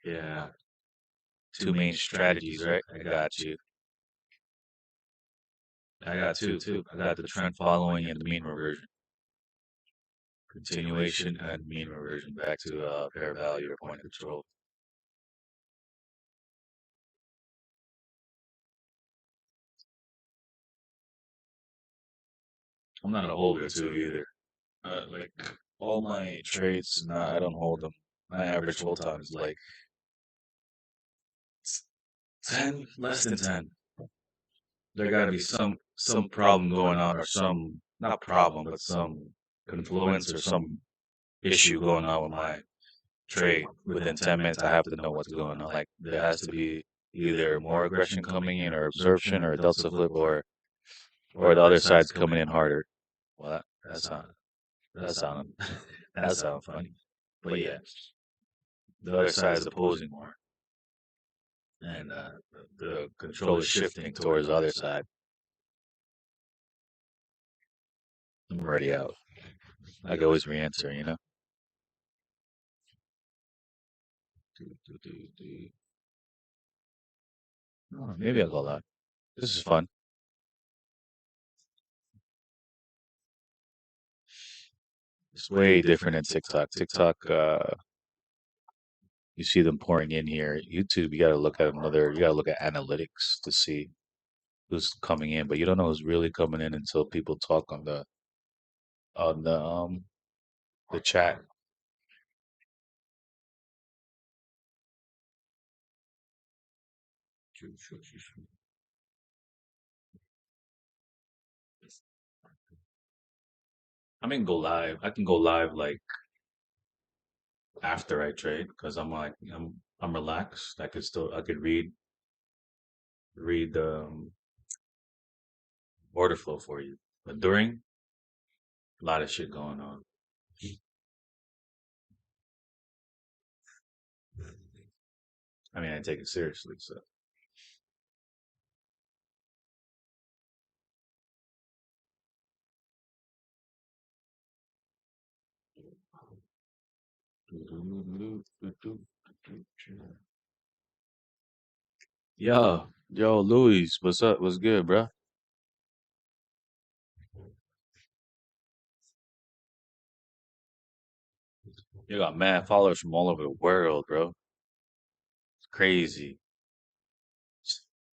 Yeah. Two main strategies, right? I got you. I got two too. I got the trend following and the mean reversion. Continuation and mean reversion back to fair value or point of control. I'm not a holder too either. Like all my trades, I don't hold them. My average hold time is like 10, less than 10. There got to be some problem going on, or some not problem, but some confluence or some issue going on with my trade. Within 10 minutes, I have to know what's going on. Like there has to be either more aggression coming in, or absorption, or a delta flip, or the other side's coming in harder. Well, that sound that sound funny, but yeah, the other side is opposing more, and the control is shifting towards the other side. I'm already out. I can always re-enter, you know. Oh, maybe I'll go live. This is fun. It's way different than TikTok. TikTok, you see them pouring in here. YouTube, you gotta look at you gotta look at analytics to see who's coming in, but you don't know who's really coming in until people talk on the chat. I mean, go live. I can go live like after I trade because I'm relaxed. I could read the order flow for you, but during a lot of shit going on. I mean, I take it seriously, so. Yo, Luis, what's up? What's good, bro? You got mad followers from all over the world, bro. It's crazy.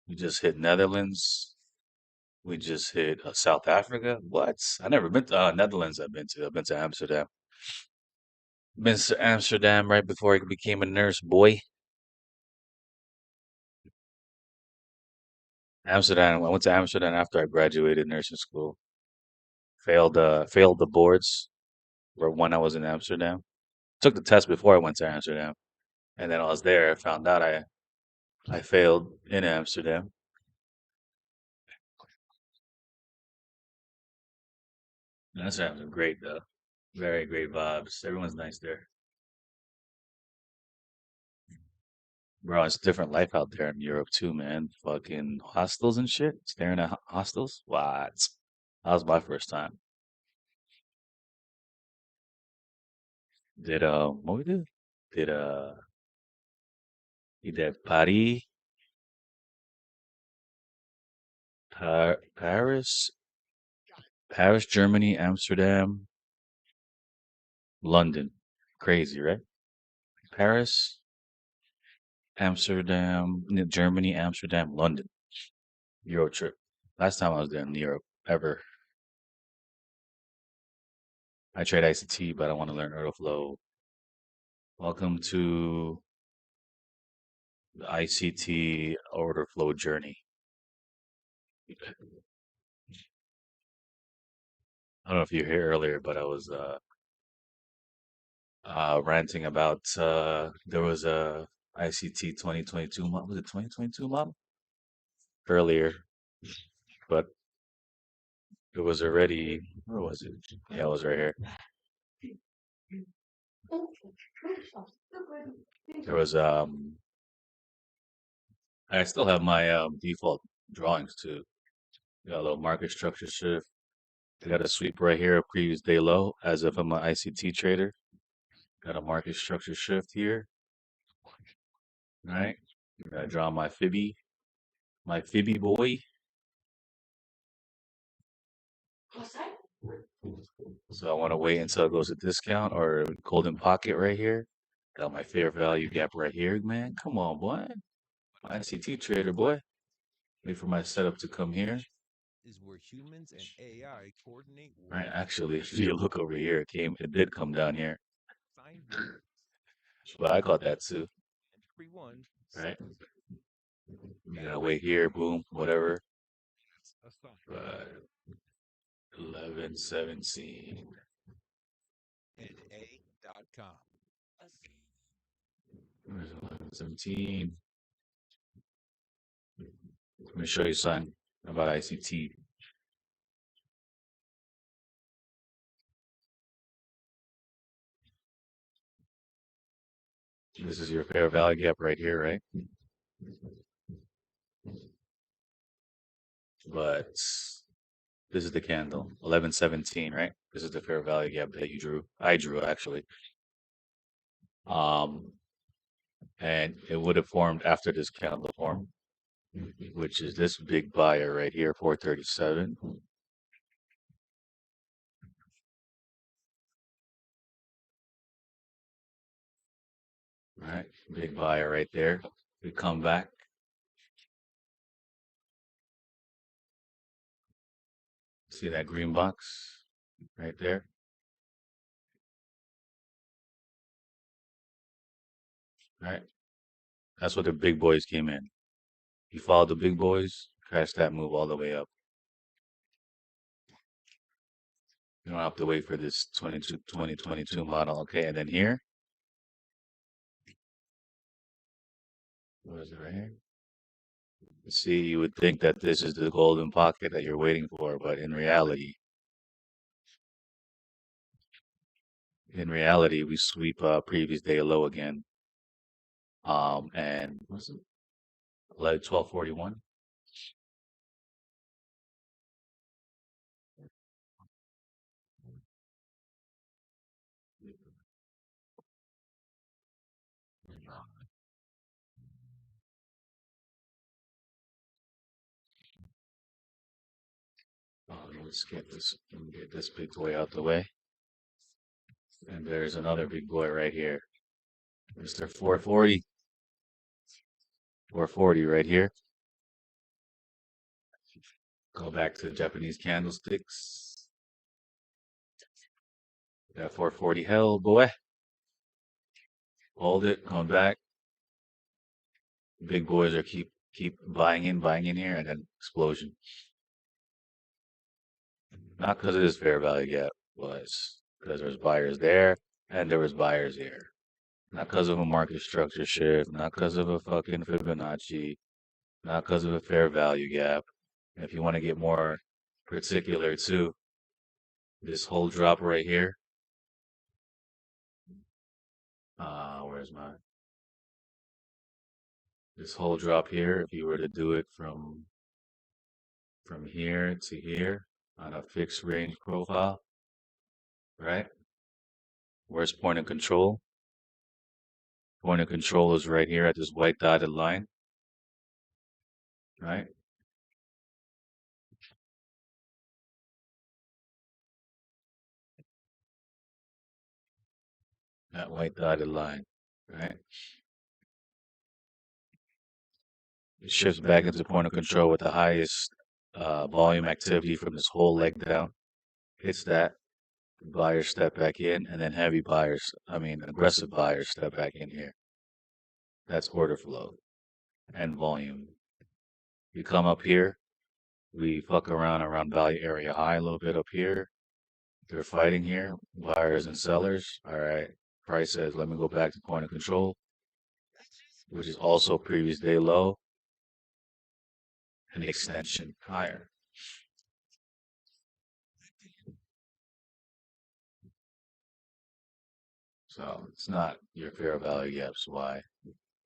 We just hit Netherlands. We just hit South Africa. What? I never been to Netherlands. I've been to. I've been to Amsterdam. Been to Amsterdam right before I became a nurse, boy. Amsterdam. I went to Amsterdam after I graduated nursing school. Failed the boards when I was in Amsterdam. Took the test before I went to Amsterdam, and then I was there. I found out I failed in Amsterdam. Amsterdam's great though. Very great vibes. Everyone's nice there. Bro, it's a different life out there in Europe too, man. Fucking hostels and shit. Staring at hostels. What? That was my first time. Did what we do? Did we did Paris, Paris, Paris, Germany, Amsterdam, London. Crazy, right? Paris, Amsterdam, Germany, Amsterdam, London. Euro trip. Last time I was there in Europe ever. I trade ICT, but I want to learn Orderflow. Welcome to the ICT order flow journey. I don't know if you were here earlier, but I was ranting about there was a ICT 2022 model. Was it 2022 model earlier? But it was already, where was it? Yeah, it was right here. There was I still have my default drawings too. Got a little market structure shift. I got a sweep right here, a previous day low, as if I'm an ICT trader. Got a market structure shift here, right? I draw my Fibby boy. So I want to wait until it goes to discount or golden pocket right here. Got my fair value gap right here, man. Come on, boy. ICT trader, boy. Wait for my setup to come here. Is where humans and AI coordinate Right, work, actually, if you look over here, it did come down here. find rules, But I got that too, and everyone right? You gotta wait here, boom, whatever. aside. But 11, 17. And A.com. Where's 11, 17? Let me show you something about ICT. This is your fair value gap right here, right? But this is the candle, 1117, right? This is the fair value gap that you drew. I drew actually. Um, and it would have formed after this candle formed, which is this big buyer right here, 437. Right, big buyer right there. We come back. See that green box right there? Right? That's what the big boys came in. You follow the big boys, catch that move all the way up. You don't have to wait for this 2022 model. Okay, and then here, what is it right here? See, you would think that this is the golden pocket that you're waiting for, but in reality, we sweep previous day low again. And what's it? 1241. Let me get this big boy out the way. And there's another big boy right here. Mr. 440. 440 right here. Go back to Japanese candlesticks. That 440 held, boy. Hold it, come back. Big boys are keep buying in here, and then explosion. Not because of this fair value gap, was because there's buyers there and there was buyers here. Not because of a market structure shift, not because of a fucking Fibonacci, not because of a fair value gap. And if you want to get more particular too, this whole drop right here. Where's my this whole drop here? If you were to do it from here to here on a fixed range profile, right? Where's point of control? Point of control is right here at this white dotted line, right? That white dotted line, right? It shifts back into point of control with the highest volume activity from this whole leg down. Hits that, buyers step back in, and then aggressive buyers step back in here. That's order flow and volume. We come up here, we fuck around value area high a little bit up here, They're fighting here, buyers and sellers. All right. Price says, let me go back to point of control, which is also previous day low, an extension higher. So it's not your fair value gaps why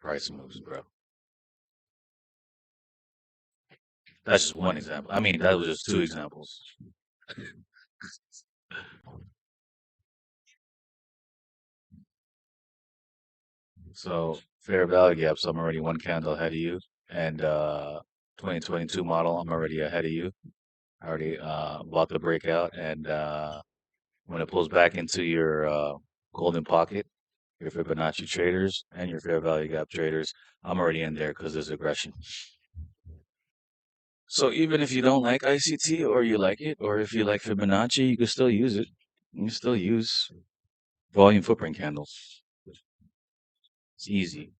price moves, bro. That's just one example. I mean, that was just two examples. So fair value gaps, I'm already one candle ahead of you, and 2022 model, I'm already ahead of you. I already bought the breakout, and when it pulls back into your golden pocket, your Fibonacci traders and your fair value gap traders, I'm already in there because there's aggression. So even if you don't like ICT or you like it, or if you like Fibonacci, you can still use it. You can still use volume footprint candles. It's easy.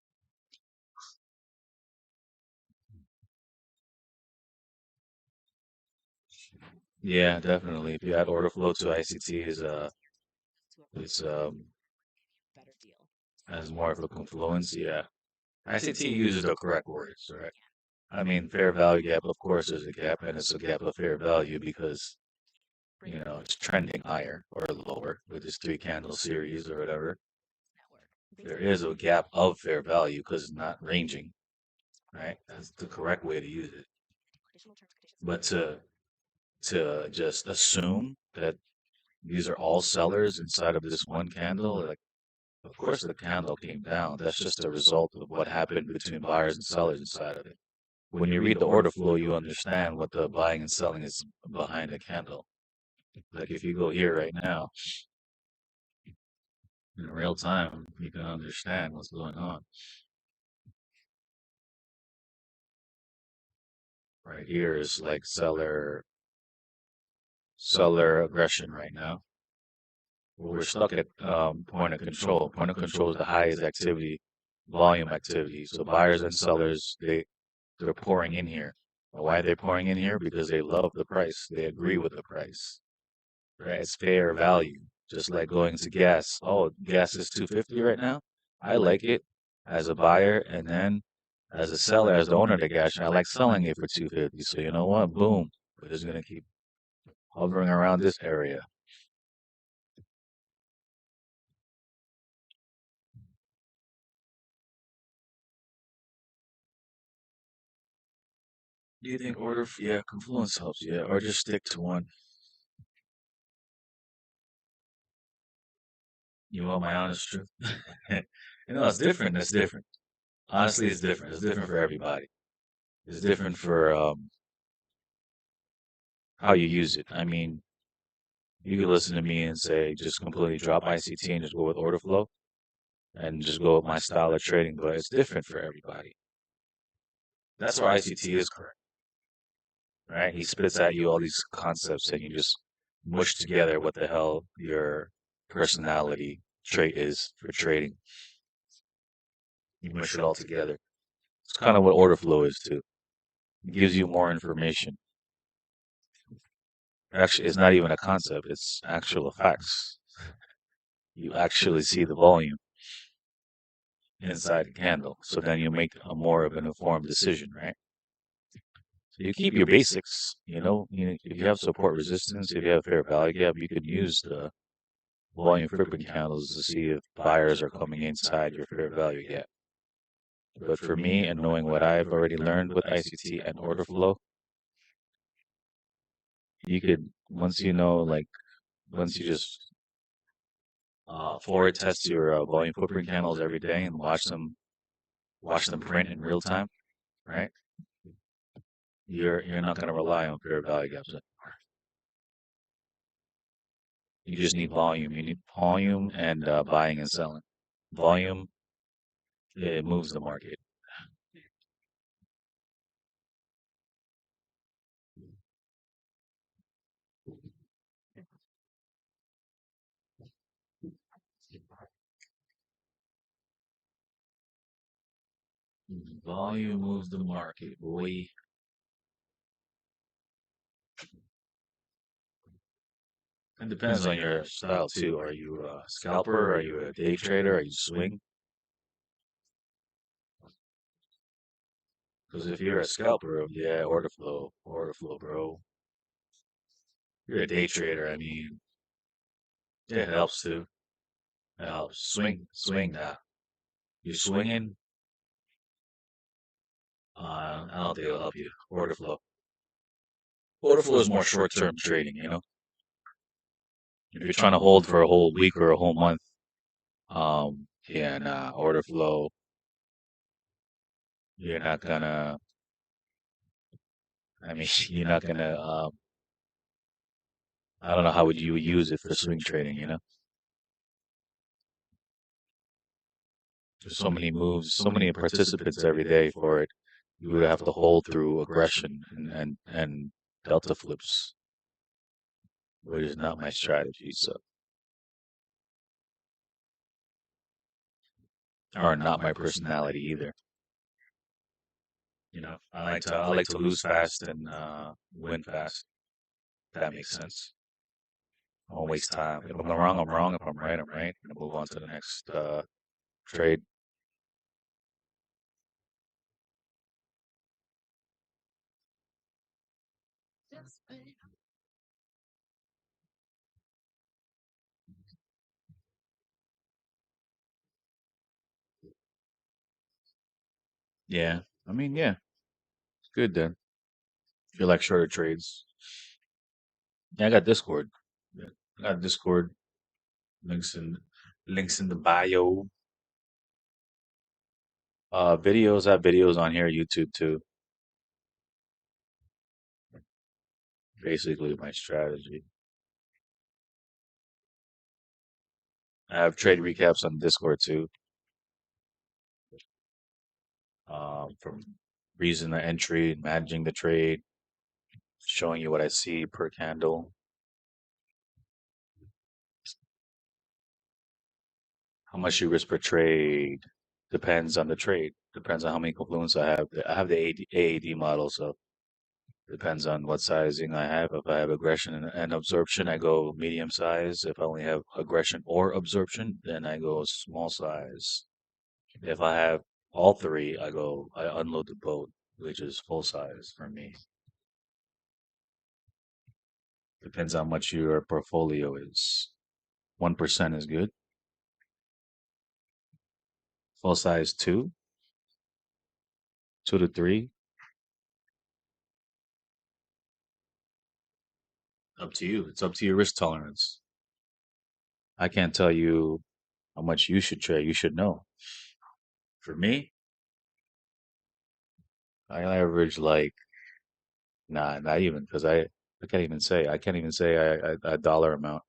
Yeah, definitely. If you add order flow to ICT, it's has more of a confluence. Yeah, ICT uses the correct words, right? I mean, fair value gap, of course, is a gap, and it's a gap of fair value because it's trending higher or lower with this three candle series or whatever. There is a gap of fair value because it's not ranging, right? That's the correct way to use it. But to just assume that these are all sellers inside of this one candle, like of course the candle came down. That's just a result of what happened between buyers and sellers inside of it. When you read the order flow, you understand what the buying and selling is behind the candle. Like if you go here right now, in real time, you can understand what's going on. Right here is like seller aggression right now. We're stuck at point of control. Point of control is the highest activity, volume activity. So buyers and sellers, they're pouring in here. Why are they pouring in here? Because they love the price. They agree with the price. Right? It's fair value. Just like going to gas. Oh, gas is 250 right now. I like it as a buyer, and then as a seller, as the owner of the gas, I like selling it for 250. So you know what? Boom. We're just gonna keep hovering around this area. Do you think yeah, confluence helps, yeah, or just stick to one? You want my honest truth? It's different. It's different. Honestly, it's different. It's different for everybody. It's different for how you use it. I mean, you could listen to me and say just completely drop ICT and just go with order flow and just go with my style of trading, but it's different for everybody. That's where ICT is correct, right? He spits at you all these concepts and you just mush together what the hell your personality trait is for trading. You mush it all together. It's kind of what order flow is too. It gives you more information. Actually, it's not even a concept, it's actual facts. You actually see the volume inside the candle. So then you make a more of an informed decision, right? So you keep your basics, if you have support resistance, if you have fair value gap, you can use the volume flipping candles to see if buyers are coming inside your fair value gap. But for me, and knowing what I've already learned with ICT and order flow, you could, once you know, like, once you just forward test your volume footprint candles every day and watch them print in real time, right? You're not going to rely on fair value gaps anymore. You just need volume. You need volume and buying and selling. Volume, it moves the market. Volume moves the market, boy. It depends on your style too. Are you a scalper? Are you a day trader? Are you swing? Because if you're a scalper, yeah, order flow, bro. You're a day trader. I mean, yeah, it helps too. It helps. Swing that. You're swinging. I don't think it'll help you. Order flow. Order flow is more short-term trading. If you're trying to hold for a whole week or a whole month, yeah, nah, order flow. You're not gonna. I mean, you're not gonna. I don't know how would you use it for swing trading. There's so many moves, so many participants every day for it. You would have to hold through aggression and delta flips, which is not my strategy. So, or not my personality either. I like to lose fast and win fast. If that makes sense. I won't waste time. If I'm wrong, I'm wrong. If I'm right, I'm right. I'm gonna move on to the next trade. Yeah, I mean, yeah, it's good then. If you like shorter trades, yeah, I got Discord. Yeah, I got Discord links in the bio. Videos. I have videos on here, YouTube too. Basically, my strategy. I have trade recaps on Discord too. From reason the entry, managing the trade, showing you what I see per candle. How much you risk per trade depends on the trade. Depends on how many confluence I have. I have the AAD model, so depends on what sizing I have. If I have aggression and absorption, I go medium size. If I only have aggression or absorption, then I go small size. If I have all three, I unload the boat, which is full size for me. Depends how much your portfolio is. 1% is good. Full size two, 2 to 3. Up to you. It's up to your risk tolerance. I can't tell you how much you should trade. You should know. For me, I average like, nah, not even because I can't even say. I can't even say a dollar amount.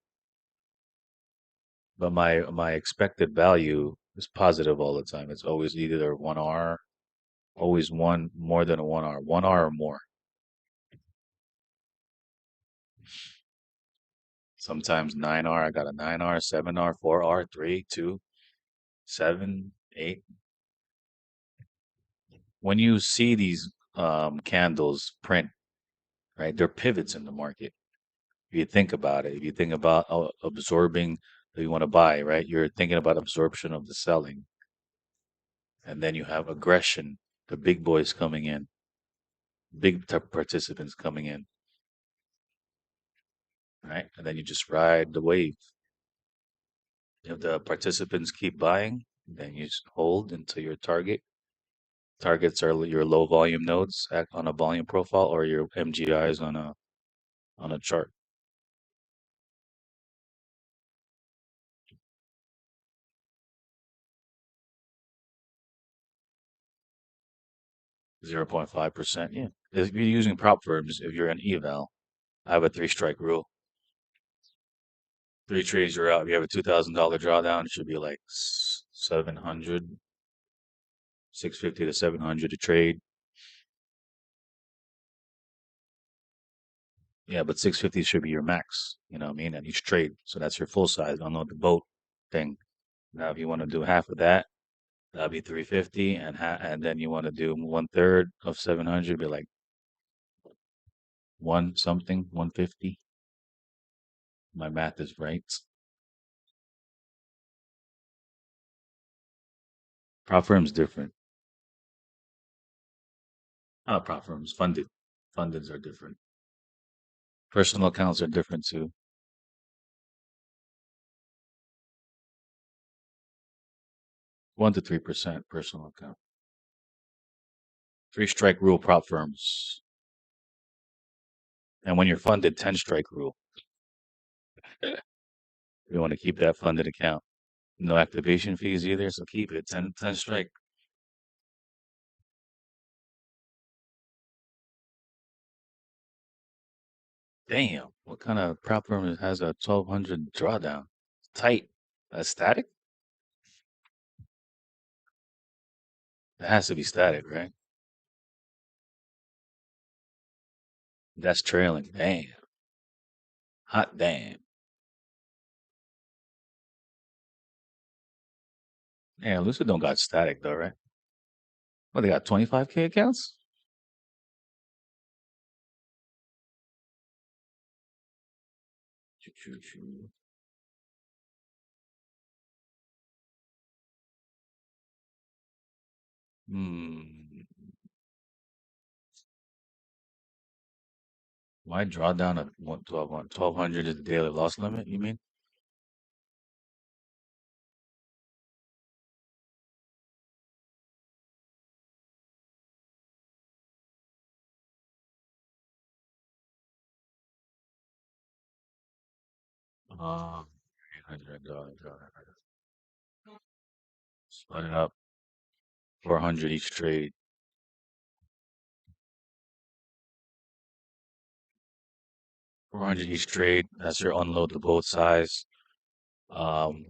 But my expected value is positive all the time. It's always either 1 R, always one more than a 1 R, 1 R or more. Sometimes 9 R. I got a 9 R, 7 R, 4 R, 3, 2, 7, 8. When you see these candles print, right, they're pivots in the market. If you think about it, if you think about absorbing that you want to buy, right, you're thinking about absorption of the selling. And then you have aggression, the big boys coming in, big participants coming in, right? And then you just ride the wave. If the participants keep buying, then you just hold until your target. Targets are your low volume nodes on a volume profile or your MGIs on a chart. 0.5%. Yeah. If you're using prop firms, if you're an eval, I have a three-strike rule. Three trades, you're out. If you have a $2,000 drawdown, it should be like 700, 650 to 700 a trade. Yeah, but 650 should be your max, you know what I mean, at each trade. So that's your full size. I know the boat thing. Now, if you want to do half of that, that'd be 350, and then you want to do 1/3 of 700, be like one something, 150. My math is right. Prop firm's different. Prop firms funded. Fundeds are different. Personal accounts are different too. 1 to 3% personal account. Three strike rule prop firms. And when you're funded, 10 strike rule. You want to keep that funded account. No activation fees either, so keep it. 10 strike. Damn, what kind of prop firm has a 1200 drawdown? Tight. That's static? It has to be static, right? That's trailing. Damn. Hot damn. Yeah, Lucid don't got static though, right? What, they got 25K accounts? Choo, choo, choo. Hmm. Why draw down a 112 on 1200 is the daily loss limit, you mean? Um, $800. Split it up. 400 each trade. 400 each trade. That's your unload the boat size. Um,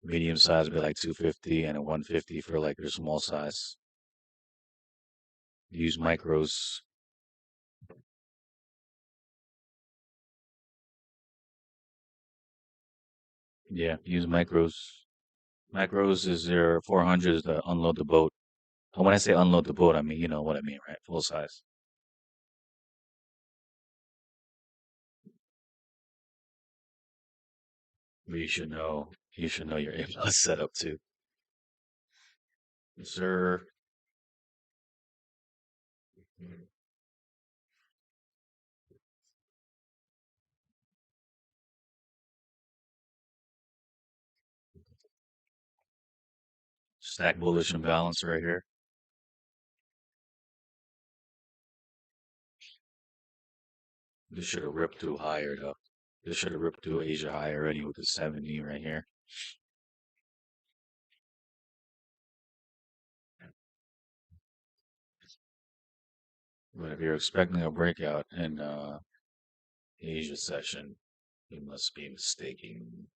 medium size would be like 250 and a 150 for like your small size. Use micros. Yeah, use micros. Macros is your 400 is to unload the boat. And when I say unload the boat, I mean, you know what I mean, right? Full size. But you should know your A+ setup too. Yes, sir. Stack bullish imbalance right here. This should have ripped through higher though. This should have ripped through Asia high already with the 70 right here. But if you're expecting a breakout in Asia session, you must be mistaken.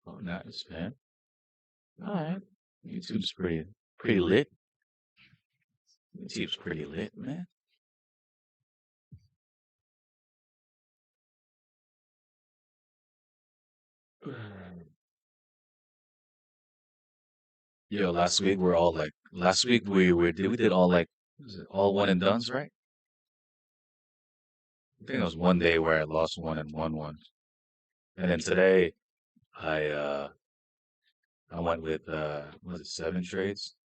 Oh, nice, man. All right. YouTube's pretty lit. YouTube's pretty lit, man. Yo, last week we did all like was it all one and dones, right? I think it was one day where I lost one and won one. And then today I uh I went with was it 7 trades?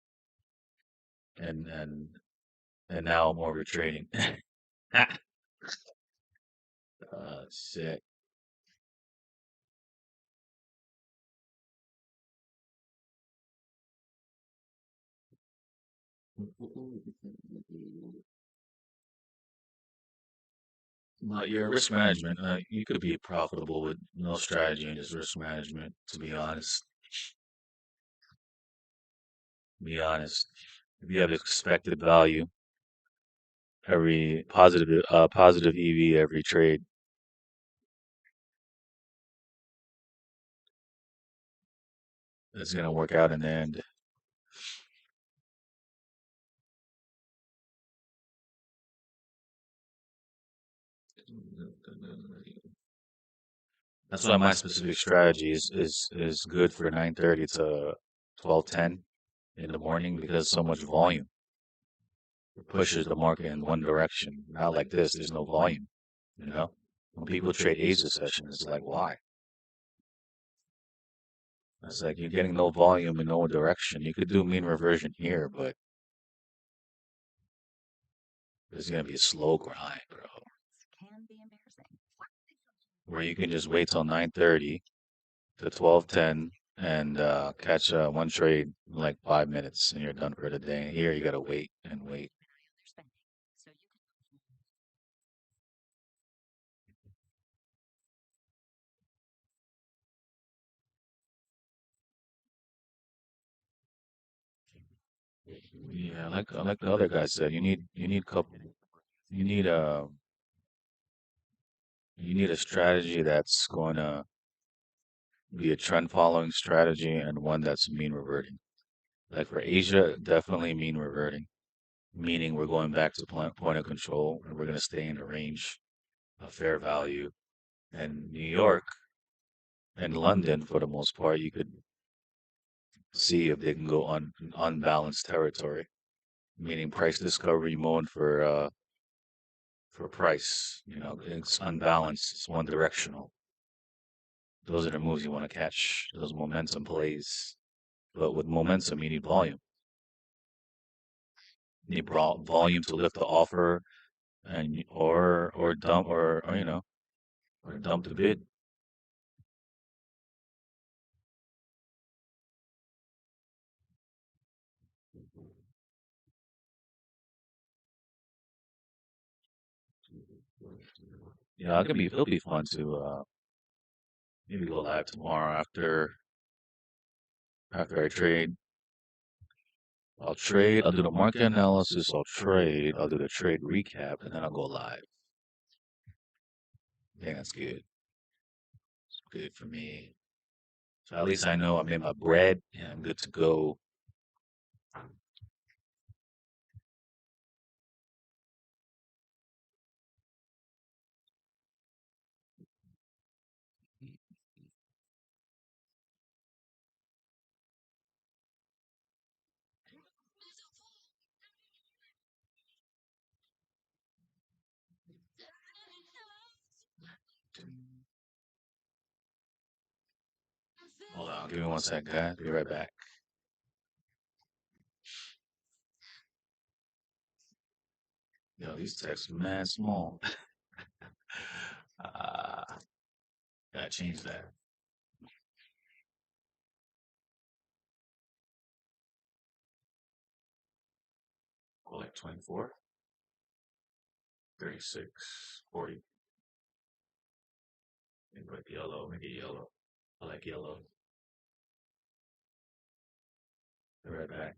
And and now I'm over trading. Shit. But your risk management, you could be profitable with no strategy and just risk management, to be honest. Be honest. If you have expected value, every positive EV every trade, it's gonna work out in the end. That's why my specific strategy is good for 9:30 to 12:10 in the morning because so much volume pushes the market in one direction. Not like this, there's no volume, you know? When people trade Asia sessions, it's like, why? It's like you're getting no volume in no direction. You could do mean reversion here, but it's gonna be a slow grind, bro. Where you can just wait till 9:30 to 12:10 and catch one trade in like 5 minutes and you're done for the day. Here you gotta wait and wait. Yeah, like the other guy said, you need couple you need a you need a strategy that's going to be a trend following strategy and one that's mean reverting. Like for Asia, definitely mean reverting, meaning we're going back to point of control and we're going to stay in the range of fair value. And New York and London, for the most part, you could see if they can go on unbalanced territory, meaning price discovery mode for price. You know, it's unbalanced, it's one directional. Those are the moves you want to catch. Those momentum plays. But with momentum, you need volume. You need volume to lift the offer, and or dump or or dump the bid. Yeah, it'll be fun to maybe go live tomorrow after I trade. I'll trade. I'll do the market analysis. I'll trade. I'll do the trade recap, and then I'll go live. I think that's good. It's good for me. So at least I know I made my bread and I'm good to go. Hold on, give me one second, guys. Be right back. Yo, these texts mad small. uh, Gotta change that. Go like 24, 36, 40. Maybe like yellow, make it yellow. I like yellow. Be right back.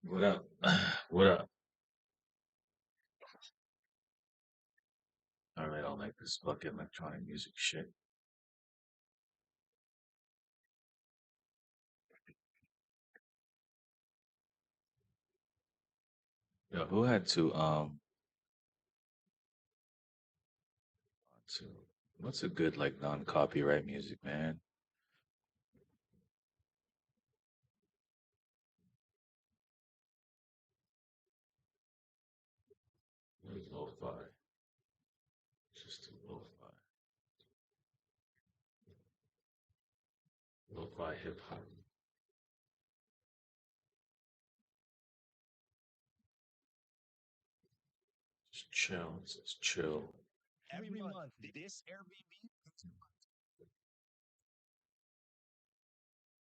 What up? What up? All right, I'll make this fucking electronic music shit. Yo, who had to what's a good like non-copyright music, man? What is lo-fi? Just do lo-fi. Lo-fi hip hop. Just chill. Just chill. Every month, this Airbnb.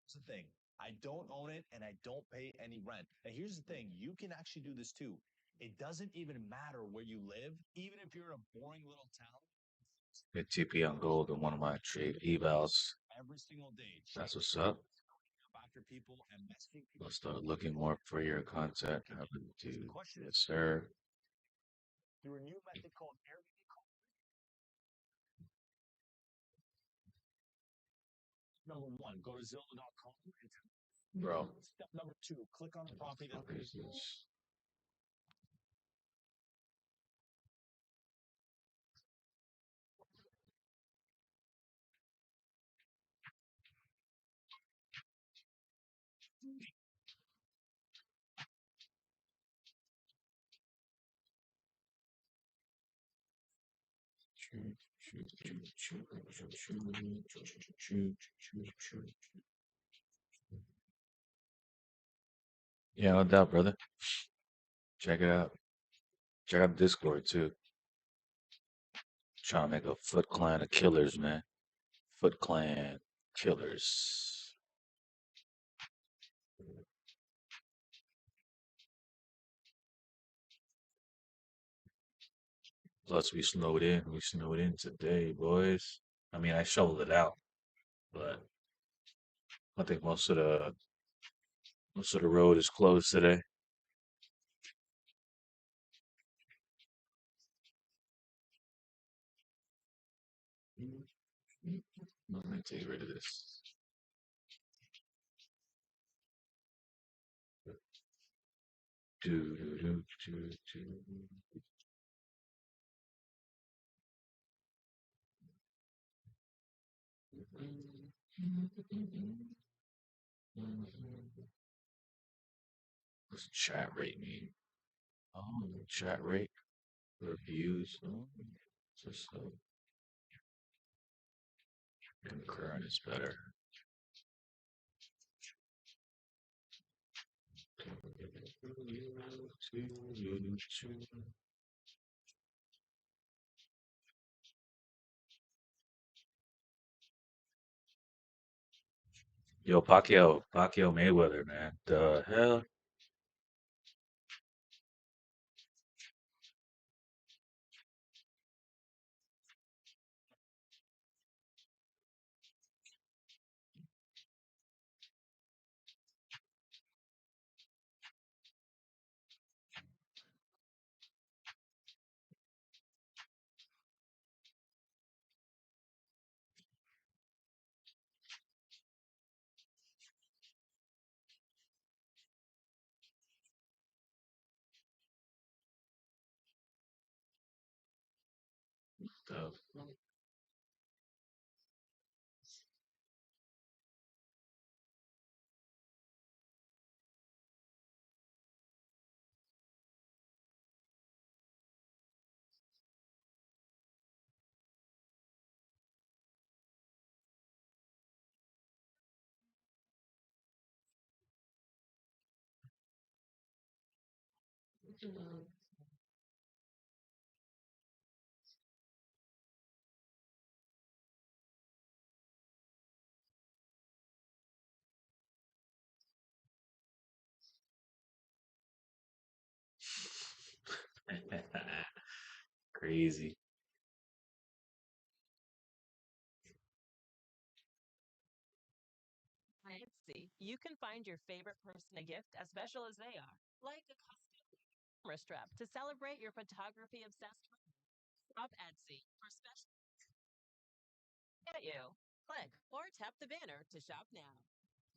Here's the thing. I don't own it and I don't pay any rent. And here's the thing, you can actually do this too. It doesn't even matter where you live, even if you're in a boring little town. Get TP on gold in one of my trade evals. Every single day. That's what's up. After people and messaging people. I'll start looking more for your content. Happen to yes, sir. Through a new method called Airbnb. Number one, go to Zillow.com. Bro. Step number two, click on the property. What is this? Yeah, no doubt, brother. Check it out. Check out Discord too. Trying to make a Foot Clan of killers, man. Foot Clan killers. Plus, we snowed in. We snowed in today, boys. I mean, I shoveled it out, but I think most of the road is closed today. I'm gonna take rid of this. Do do do do do. What's chat rate mean? Oh, chat rate reviews. Oh, just so concurrent is better. Yo, Pacquiao Mayweather, man. The hell? The crazy. Etsy, you can find your favorite person a gift as special as they are, like a custom camera strap to celebrate your photography obsessed friend. Shop Etsy for special at you. Click or tap the banner to shop now.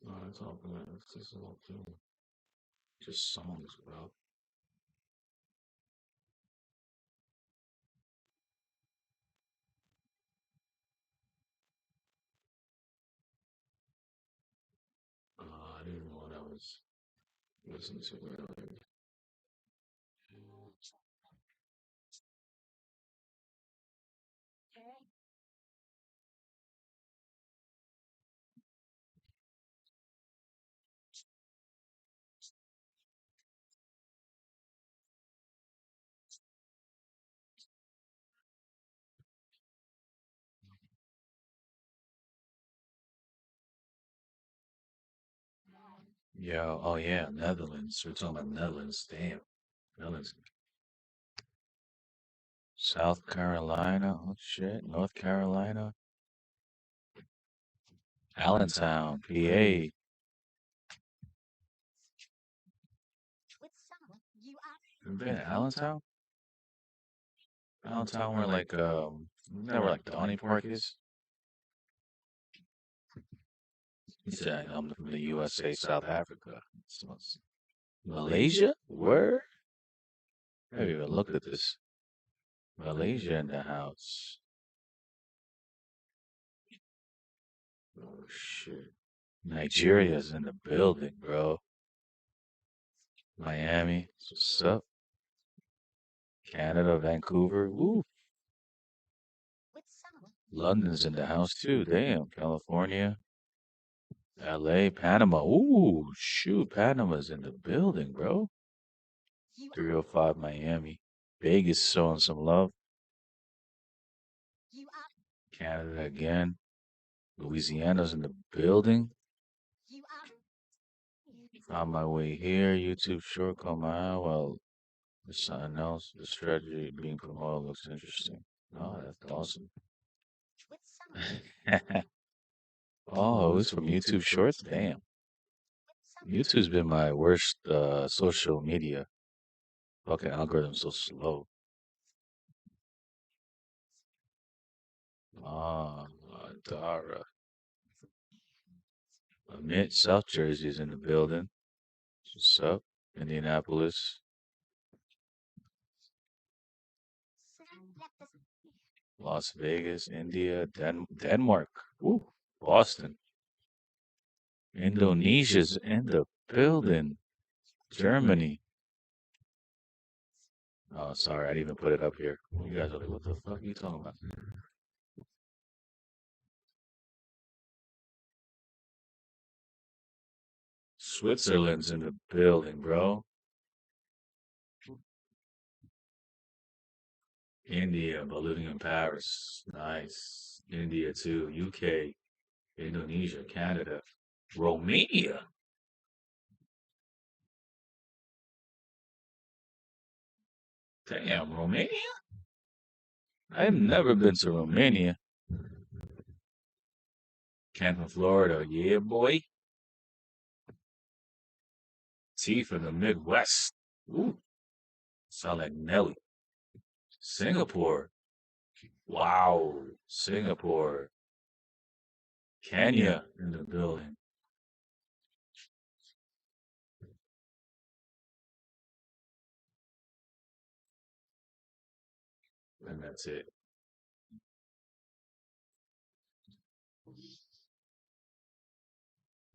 Oh, that's all good. It's just all good. Just songs, bro. I didn't know what I was listening to earlier. Yeah, oh yeah, Netherlands. We're talking about Netherlands. Damn. Netherlands. South Carolina. Oh shit. North Carolina. Allentown, PA. You been to Allentown? Allentown where like never like Donny Park is. He said I'm from the USA, South Africa. Malaysia? Where? I haven't even looked at this. Malaysia in the house. Oh shit. Nigeria's in the building, bro. Miami. What's up? Canada, Vancouver. Woo. London's in the house too. Damn. California. LA, Panama. Ooh, shoot. Panama's in the building, bro. 305 Miami. Vegas showing some love. Canada again. Louisiana's in the building. On my way here. YouTube short come out. Well, there's something else. The strategy being promoted looks interesting. Oh, that's awesome. Oh, it's from YouTube Shorts? Damn. YouTube's been my worst social media. Fucking algorithm's so slow. Ah, Dara. Amit, South Jersey's in the building. What's up? Indianapolis. Las Vegas, India, Denmark. Woo. Boston. Indonesia's in the building. Germany. Oh, sorry, I didn't even put it up here. You guys are like, what the fuck are you talking about? Switzerland's in the building, bro. India, but living in Paris. Nice. India too. UK, Indonesia, Canada, Romania. Damn, Romania? I've never been to Romania. Canton, Florida. Yeah, boy. T from the Midwest. Ooh, sound like Nelly. Singapore. Wow. Singapore. Kenya in the building. And that's it.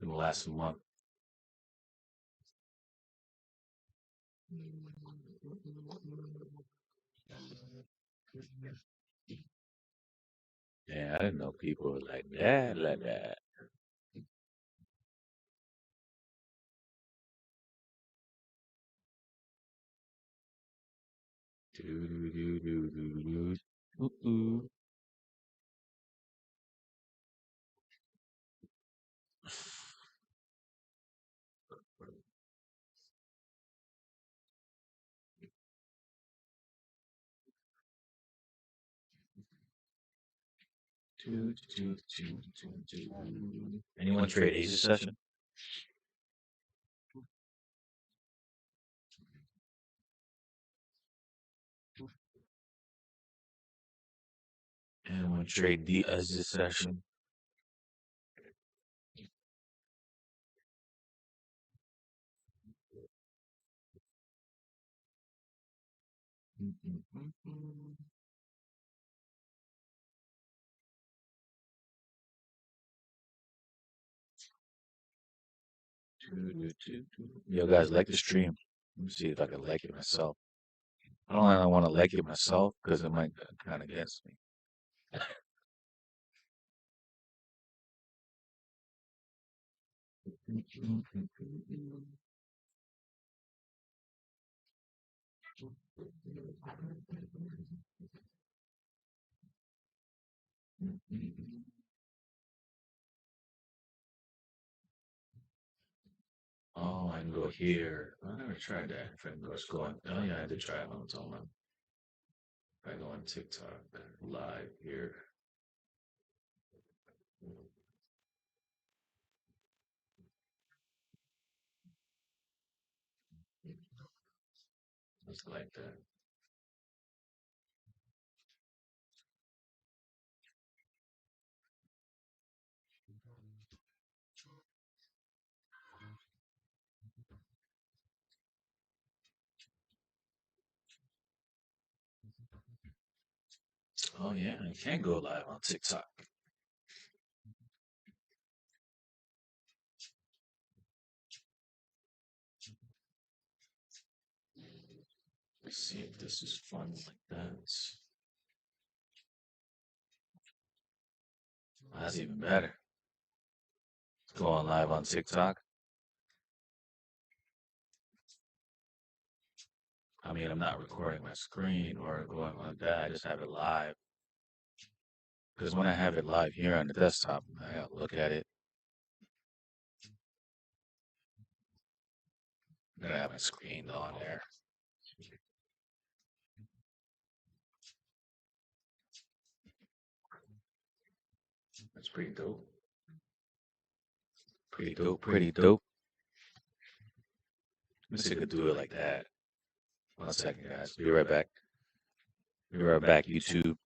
In the last month. Yeah, I didn't know people were like that, like that. Do do do do do do. Ooh. Do, do, do, do, do. Anyone trade Asia session? And one trade D as this session. Yo, guys, like the stream. Let me see if I can like it myself. I don't want to like it myself because it might kind of against me. Oh, I can go here. I never tried that. If I can just go on. Oh, yeah, I did try it one time. If I go on TikTok live here. Just like that. Oh, yeah, I can go live on TikTok. Let's see if this is fun like that. That's even better. Going live on TikTok. I mean, I'm not recording my screen or going like that. I just have it live. Because when I have it live here on the desktop, I gotta look at it. Then I have my screen on there. That's pretty dope. Pretty dope, pretty dope. Let me see if I could do it like that. 1 second, guys. Be right back. Be right back, YouTube.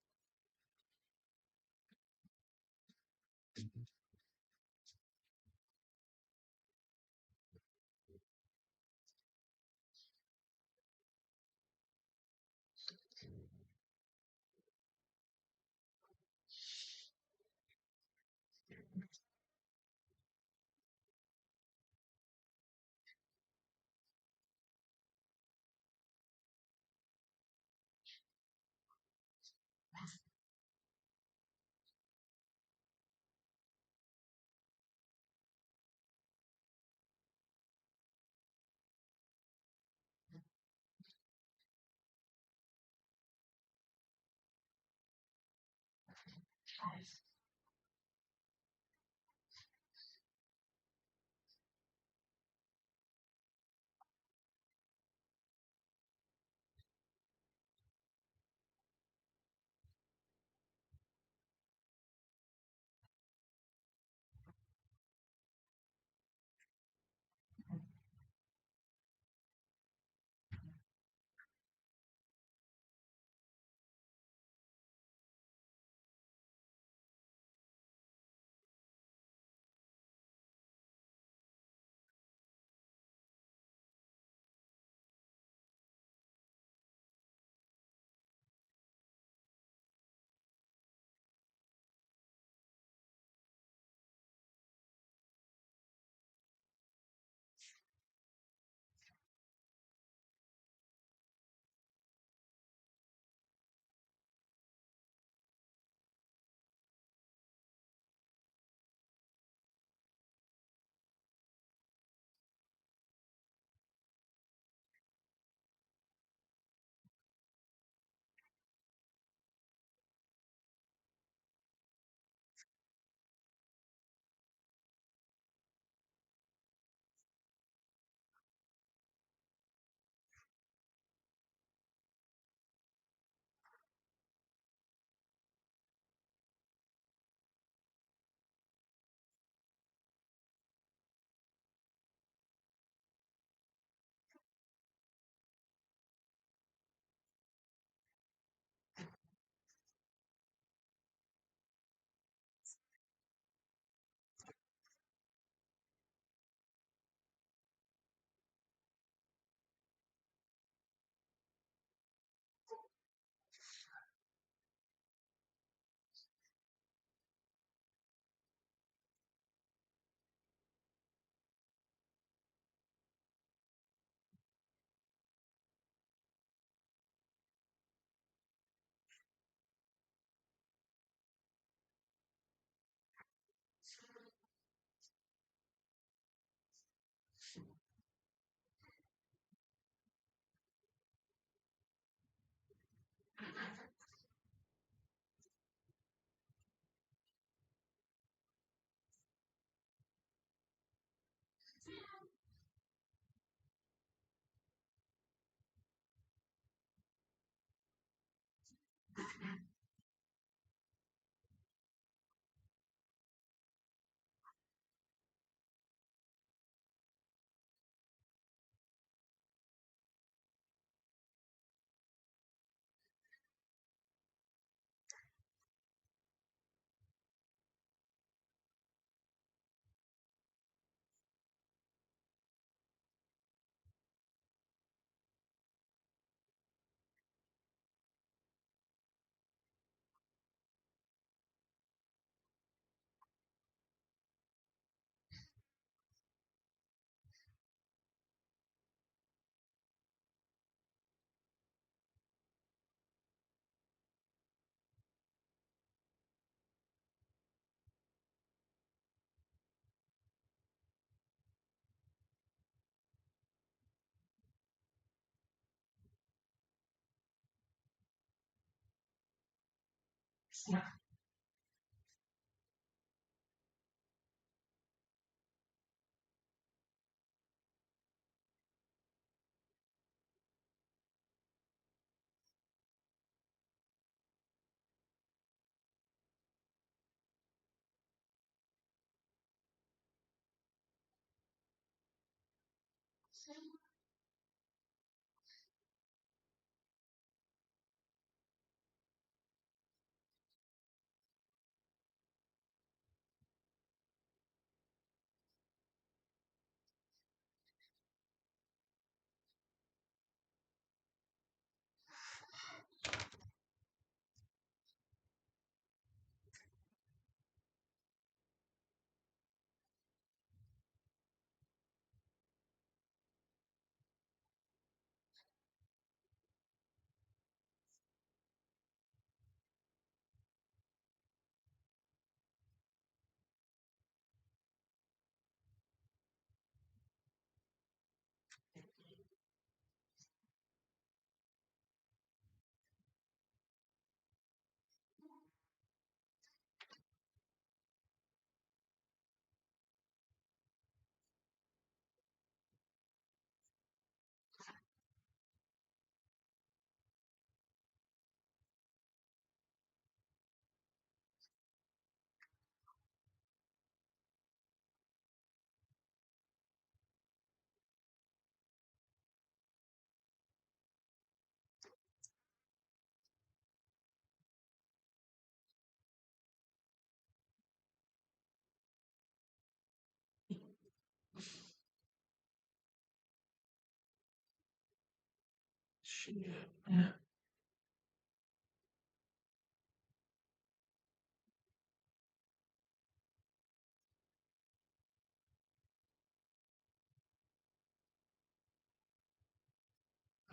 Shit. Yeah.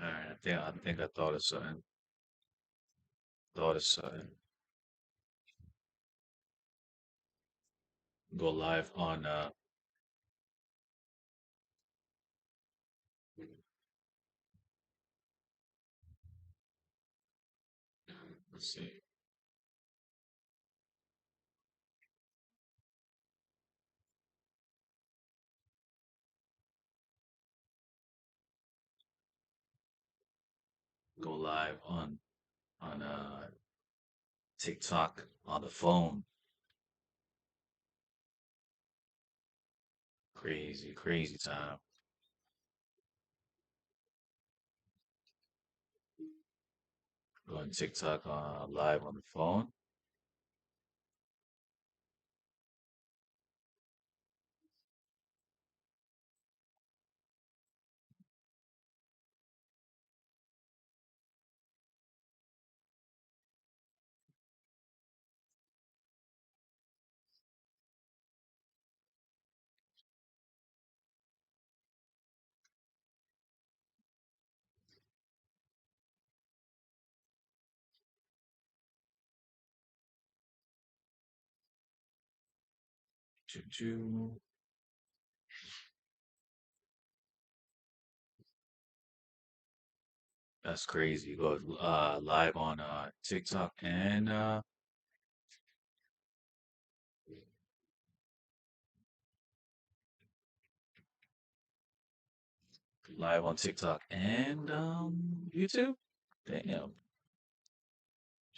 All right. I think I thought of something. Thought of something. Go live on let's see. Go live on TikTok on the phone. Crazy, crazy time. Go on TikTok live on the phone. Choo choo. That's crazy. Go live on TikTok and live on TikTok and YouTube. Damn.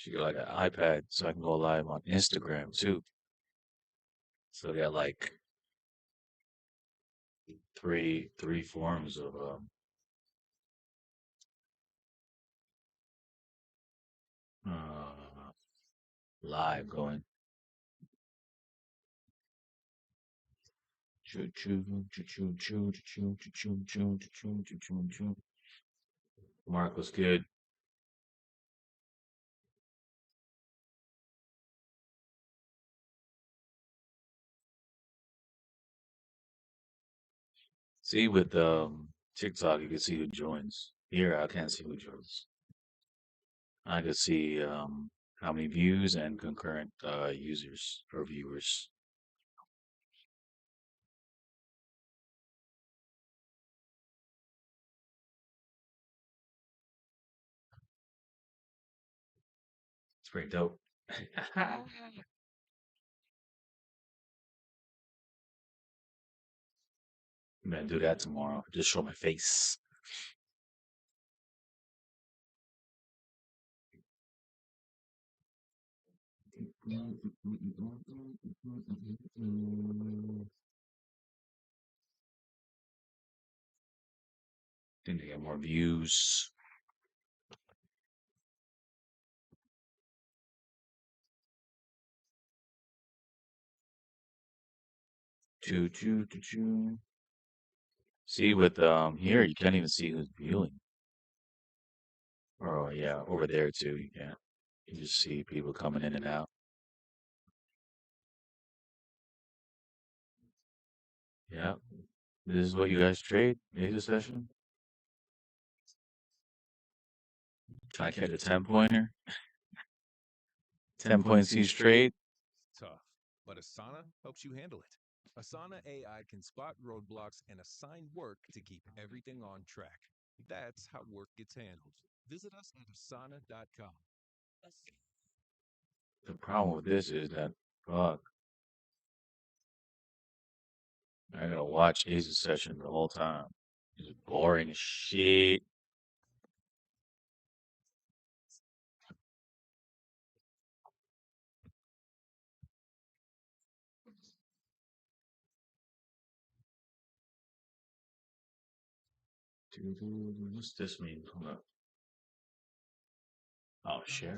Should get like an iPad so I can go live on Instagram too. So I got like three forms of uh, live going. Choo choo choo choo choo choo choo choo choo choo choo choo choo. Mark was good. See with TikTok you can see who joins. Here I can't see who joins. I can see how many views and concurrent users or viewers. It's pretty dope. I'm gonna do that tomorrow. Just show my face. Think to get more views. Choo choo choo choo. See with here you can't even see who's viewing. Oh yeah, over there too. You can't. You just see people coming in and out. Yeah. This is what you guys trade? Asia session? Try to catch a 10-pointer? 10 points each trade? Tough, but Asana helps you handle it. Asana AI can spot roadblocks and assign work to keep everything on track. That's how work gets handled. Visit us at asana.com. The problem with this is that, fuck, I gotta watch Asia session the whole time. It's boring as shit. What's this mean? Hold up. Oh, share.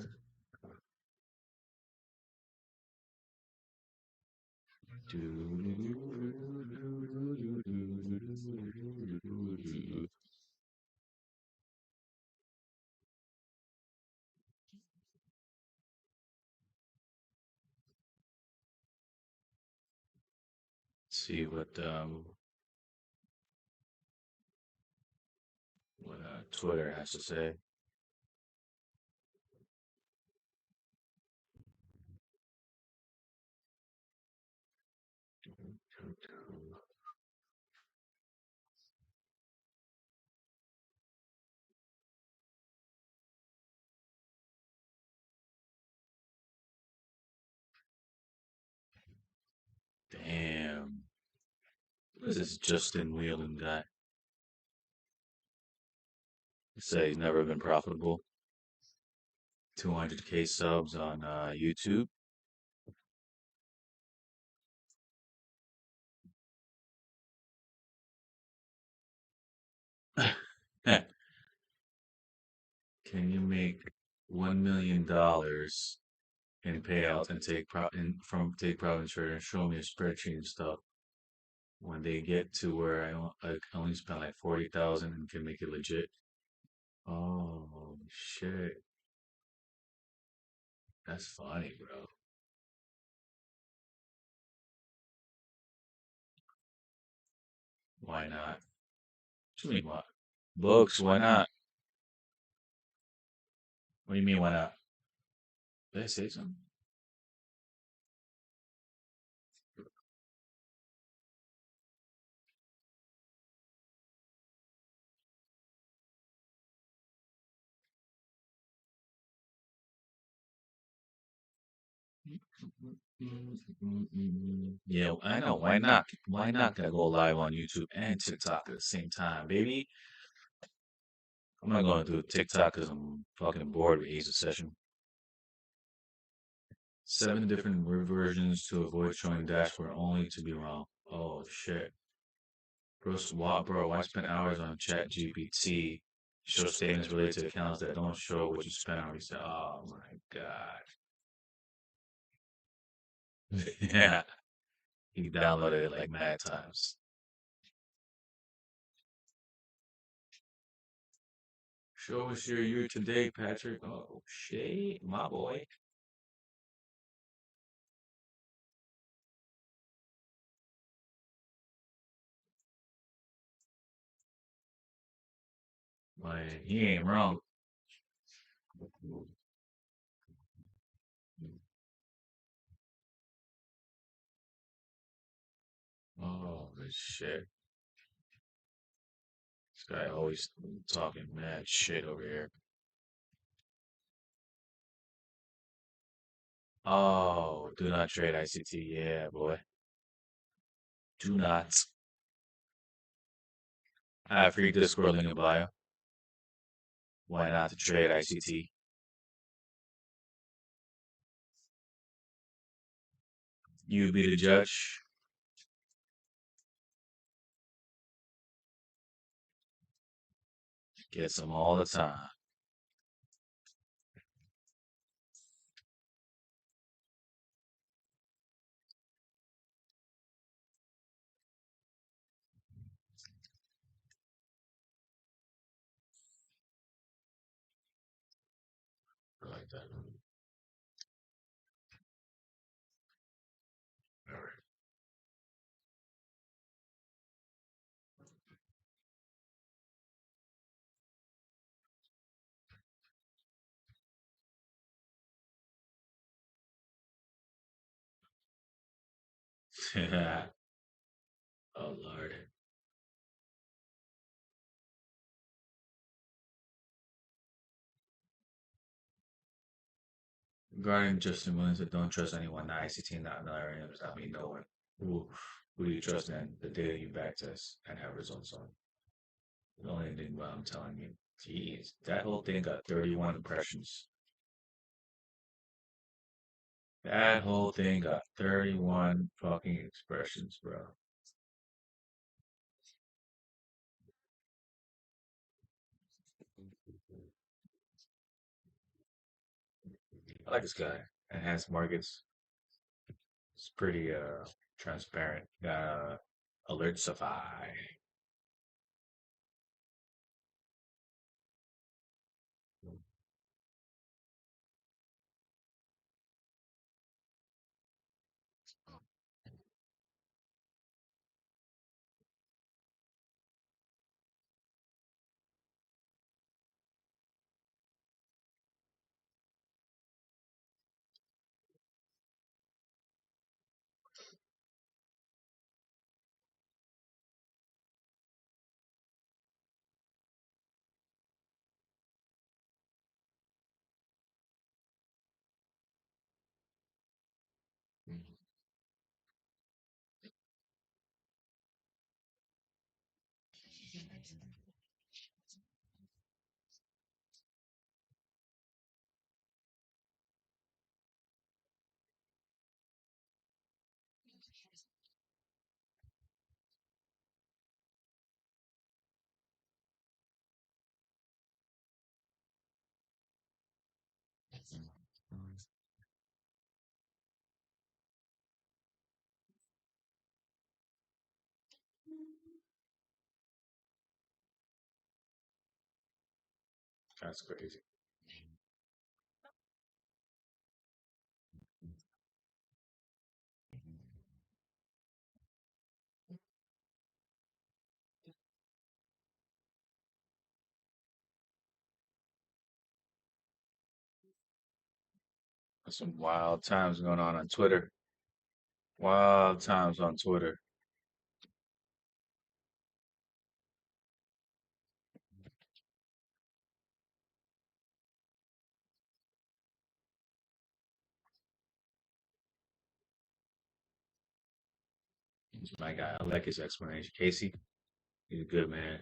See what Twitter has to say. Damn. What is this Justin Whelan guy? He said he's never been profitable. 200K subs on YouTube. Can you make $1 million in payouts and take profit insurance and show me a spreadsheet and stuff? When they get to where I only spend like 40,000 and can make it legit. Oh shit, that's funny, bro. Why not? What you mean what? Books? Why not? What do you mean why not? Did I say something? Yeah, I know. Why not? Why not gonna go live on YouTube and TikTok at the same time, baby? I'm not going to do TikTok because I'm fucking bored with Ace Session. 7 different versions to avoid showing dashboard only to be wrong. Oh shit. Bro, why spend hours on Chat GPT? Show statements related to accounts that don't show what you spent on reset. Oh my god. Yeah. He downloaded it like mad times. Show us your year to date, Patrick. Oh shit, my boy. Man, he ain't wrong. Oh shit. This guy always talking mad shit over here. Oh, do not trade ICT. Yeah, boy. Do not. I have free Discord link in bio. Why not to trade ICT? You be the judge. Gets them all the time. Like that. All right. Oh Lord. Regarding Justin Williams, I don't trust anyone. Not ICT, not Larry. Does not mean no one. Who do you trust in? The data you backtest and have results on. The only thing what I'm telling you. Jeez, that whole thing got 31 impressions. That whole thing got 31 fucking expressions, bro. I like this guy. Enhanced markets. It's pretty transparent. Alertsify. That's crazy. There's some wild times going on Twitter. Wild times on Twitter. My guy, I like his explanation. Casey, he's a good man.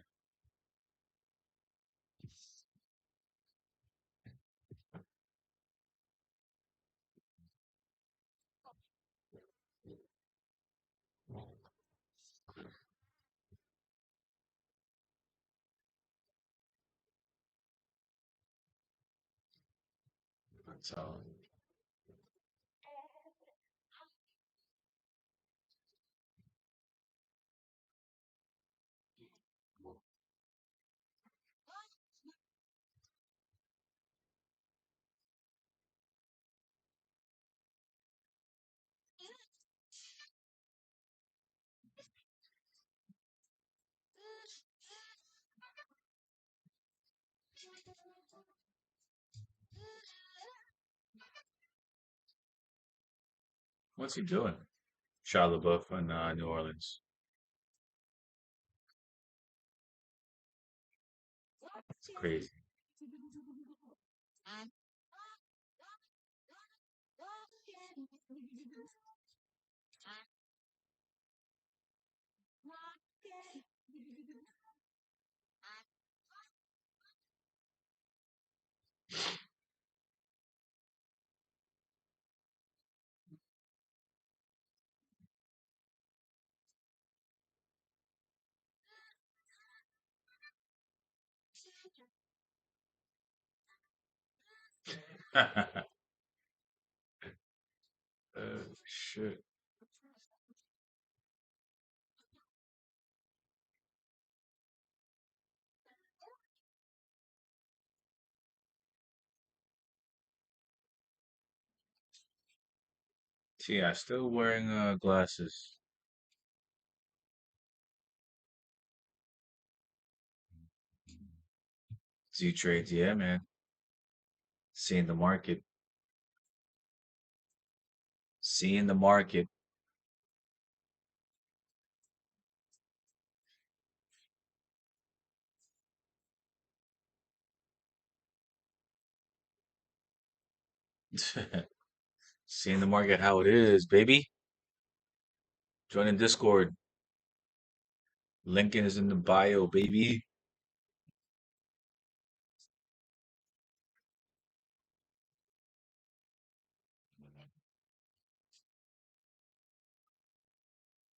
So, what's he doing? Shia LaBeouf in New Orleans. It's crazy. Shit. See, I still wearing glasses. Z trades, yeah, man. Seeing the market. Seeing the market. Seeing the market how it is, baby. Join the Discord. Link is in the bio, baby.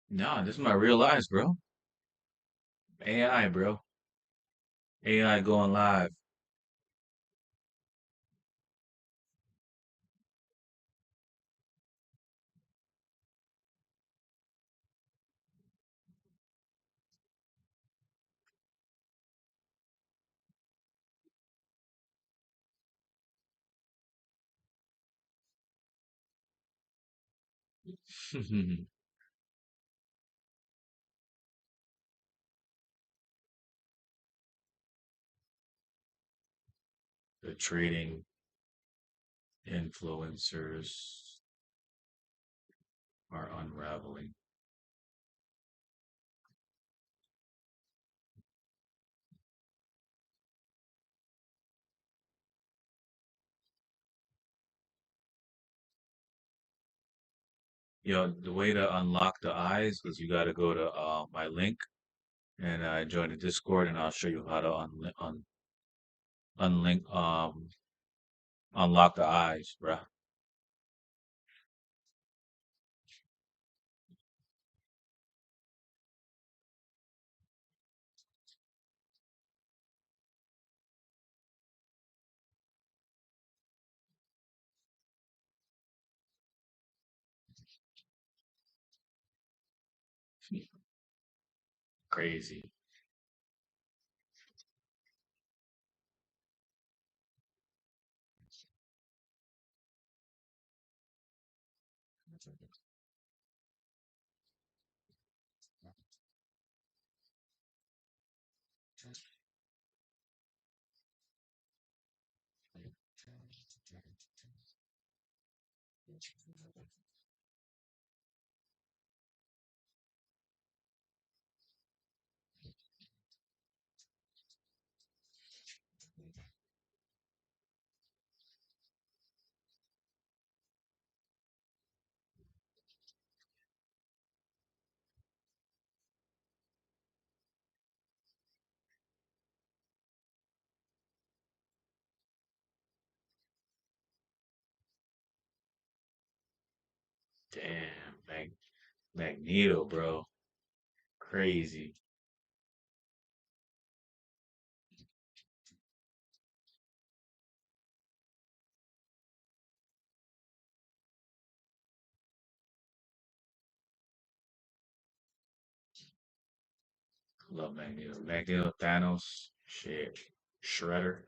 Nah, this is my real eyes, bro. AI, bro. AI going live. The trading influencers are unraveling. You know, the way to unlock the eyes is you got to go to my link and join the Discord, and I'll show you how to unlink unlock the eyes, bruh. Crazy. Damn, Magneto, bro. Crazy. Love Magneto. Magneto, Thanos, shit, Shredder.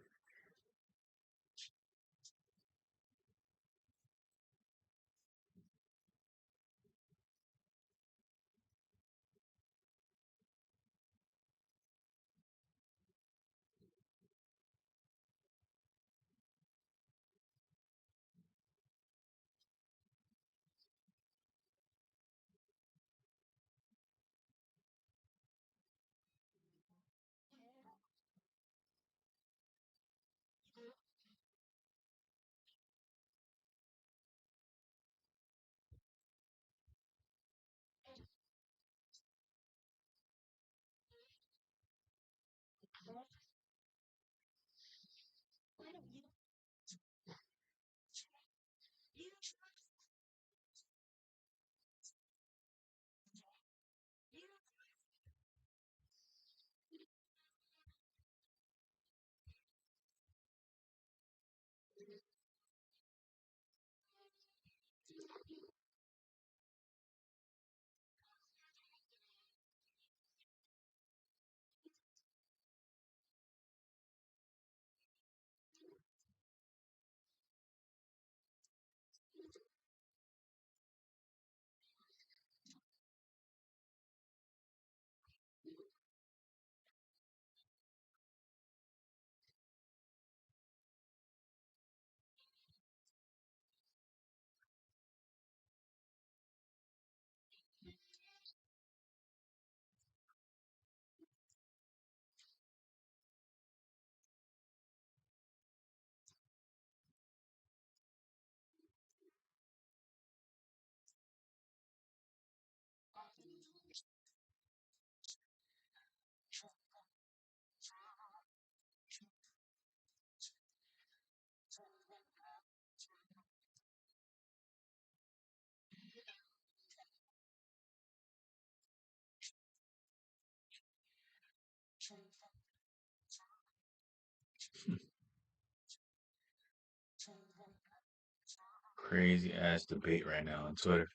Crazy ass debate right now on Twitter.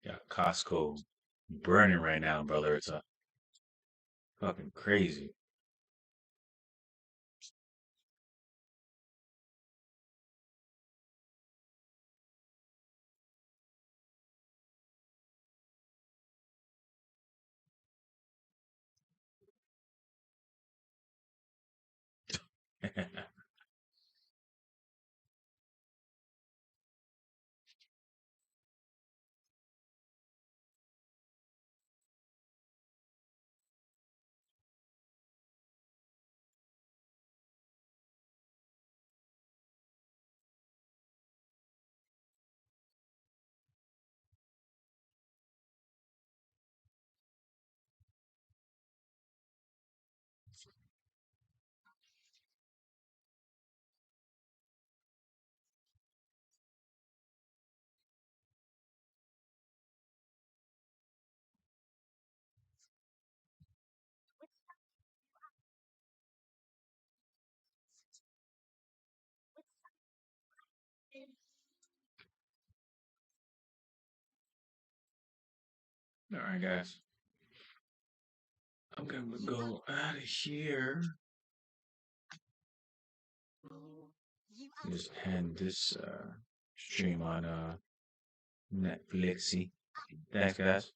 Yeah, Costco burning right now, brother. It's a fucking crazy. All right, guys. I'm gonna go out of here. Just end this stream on Netflixy. Thanks, guys.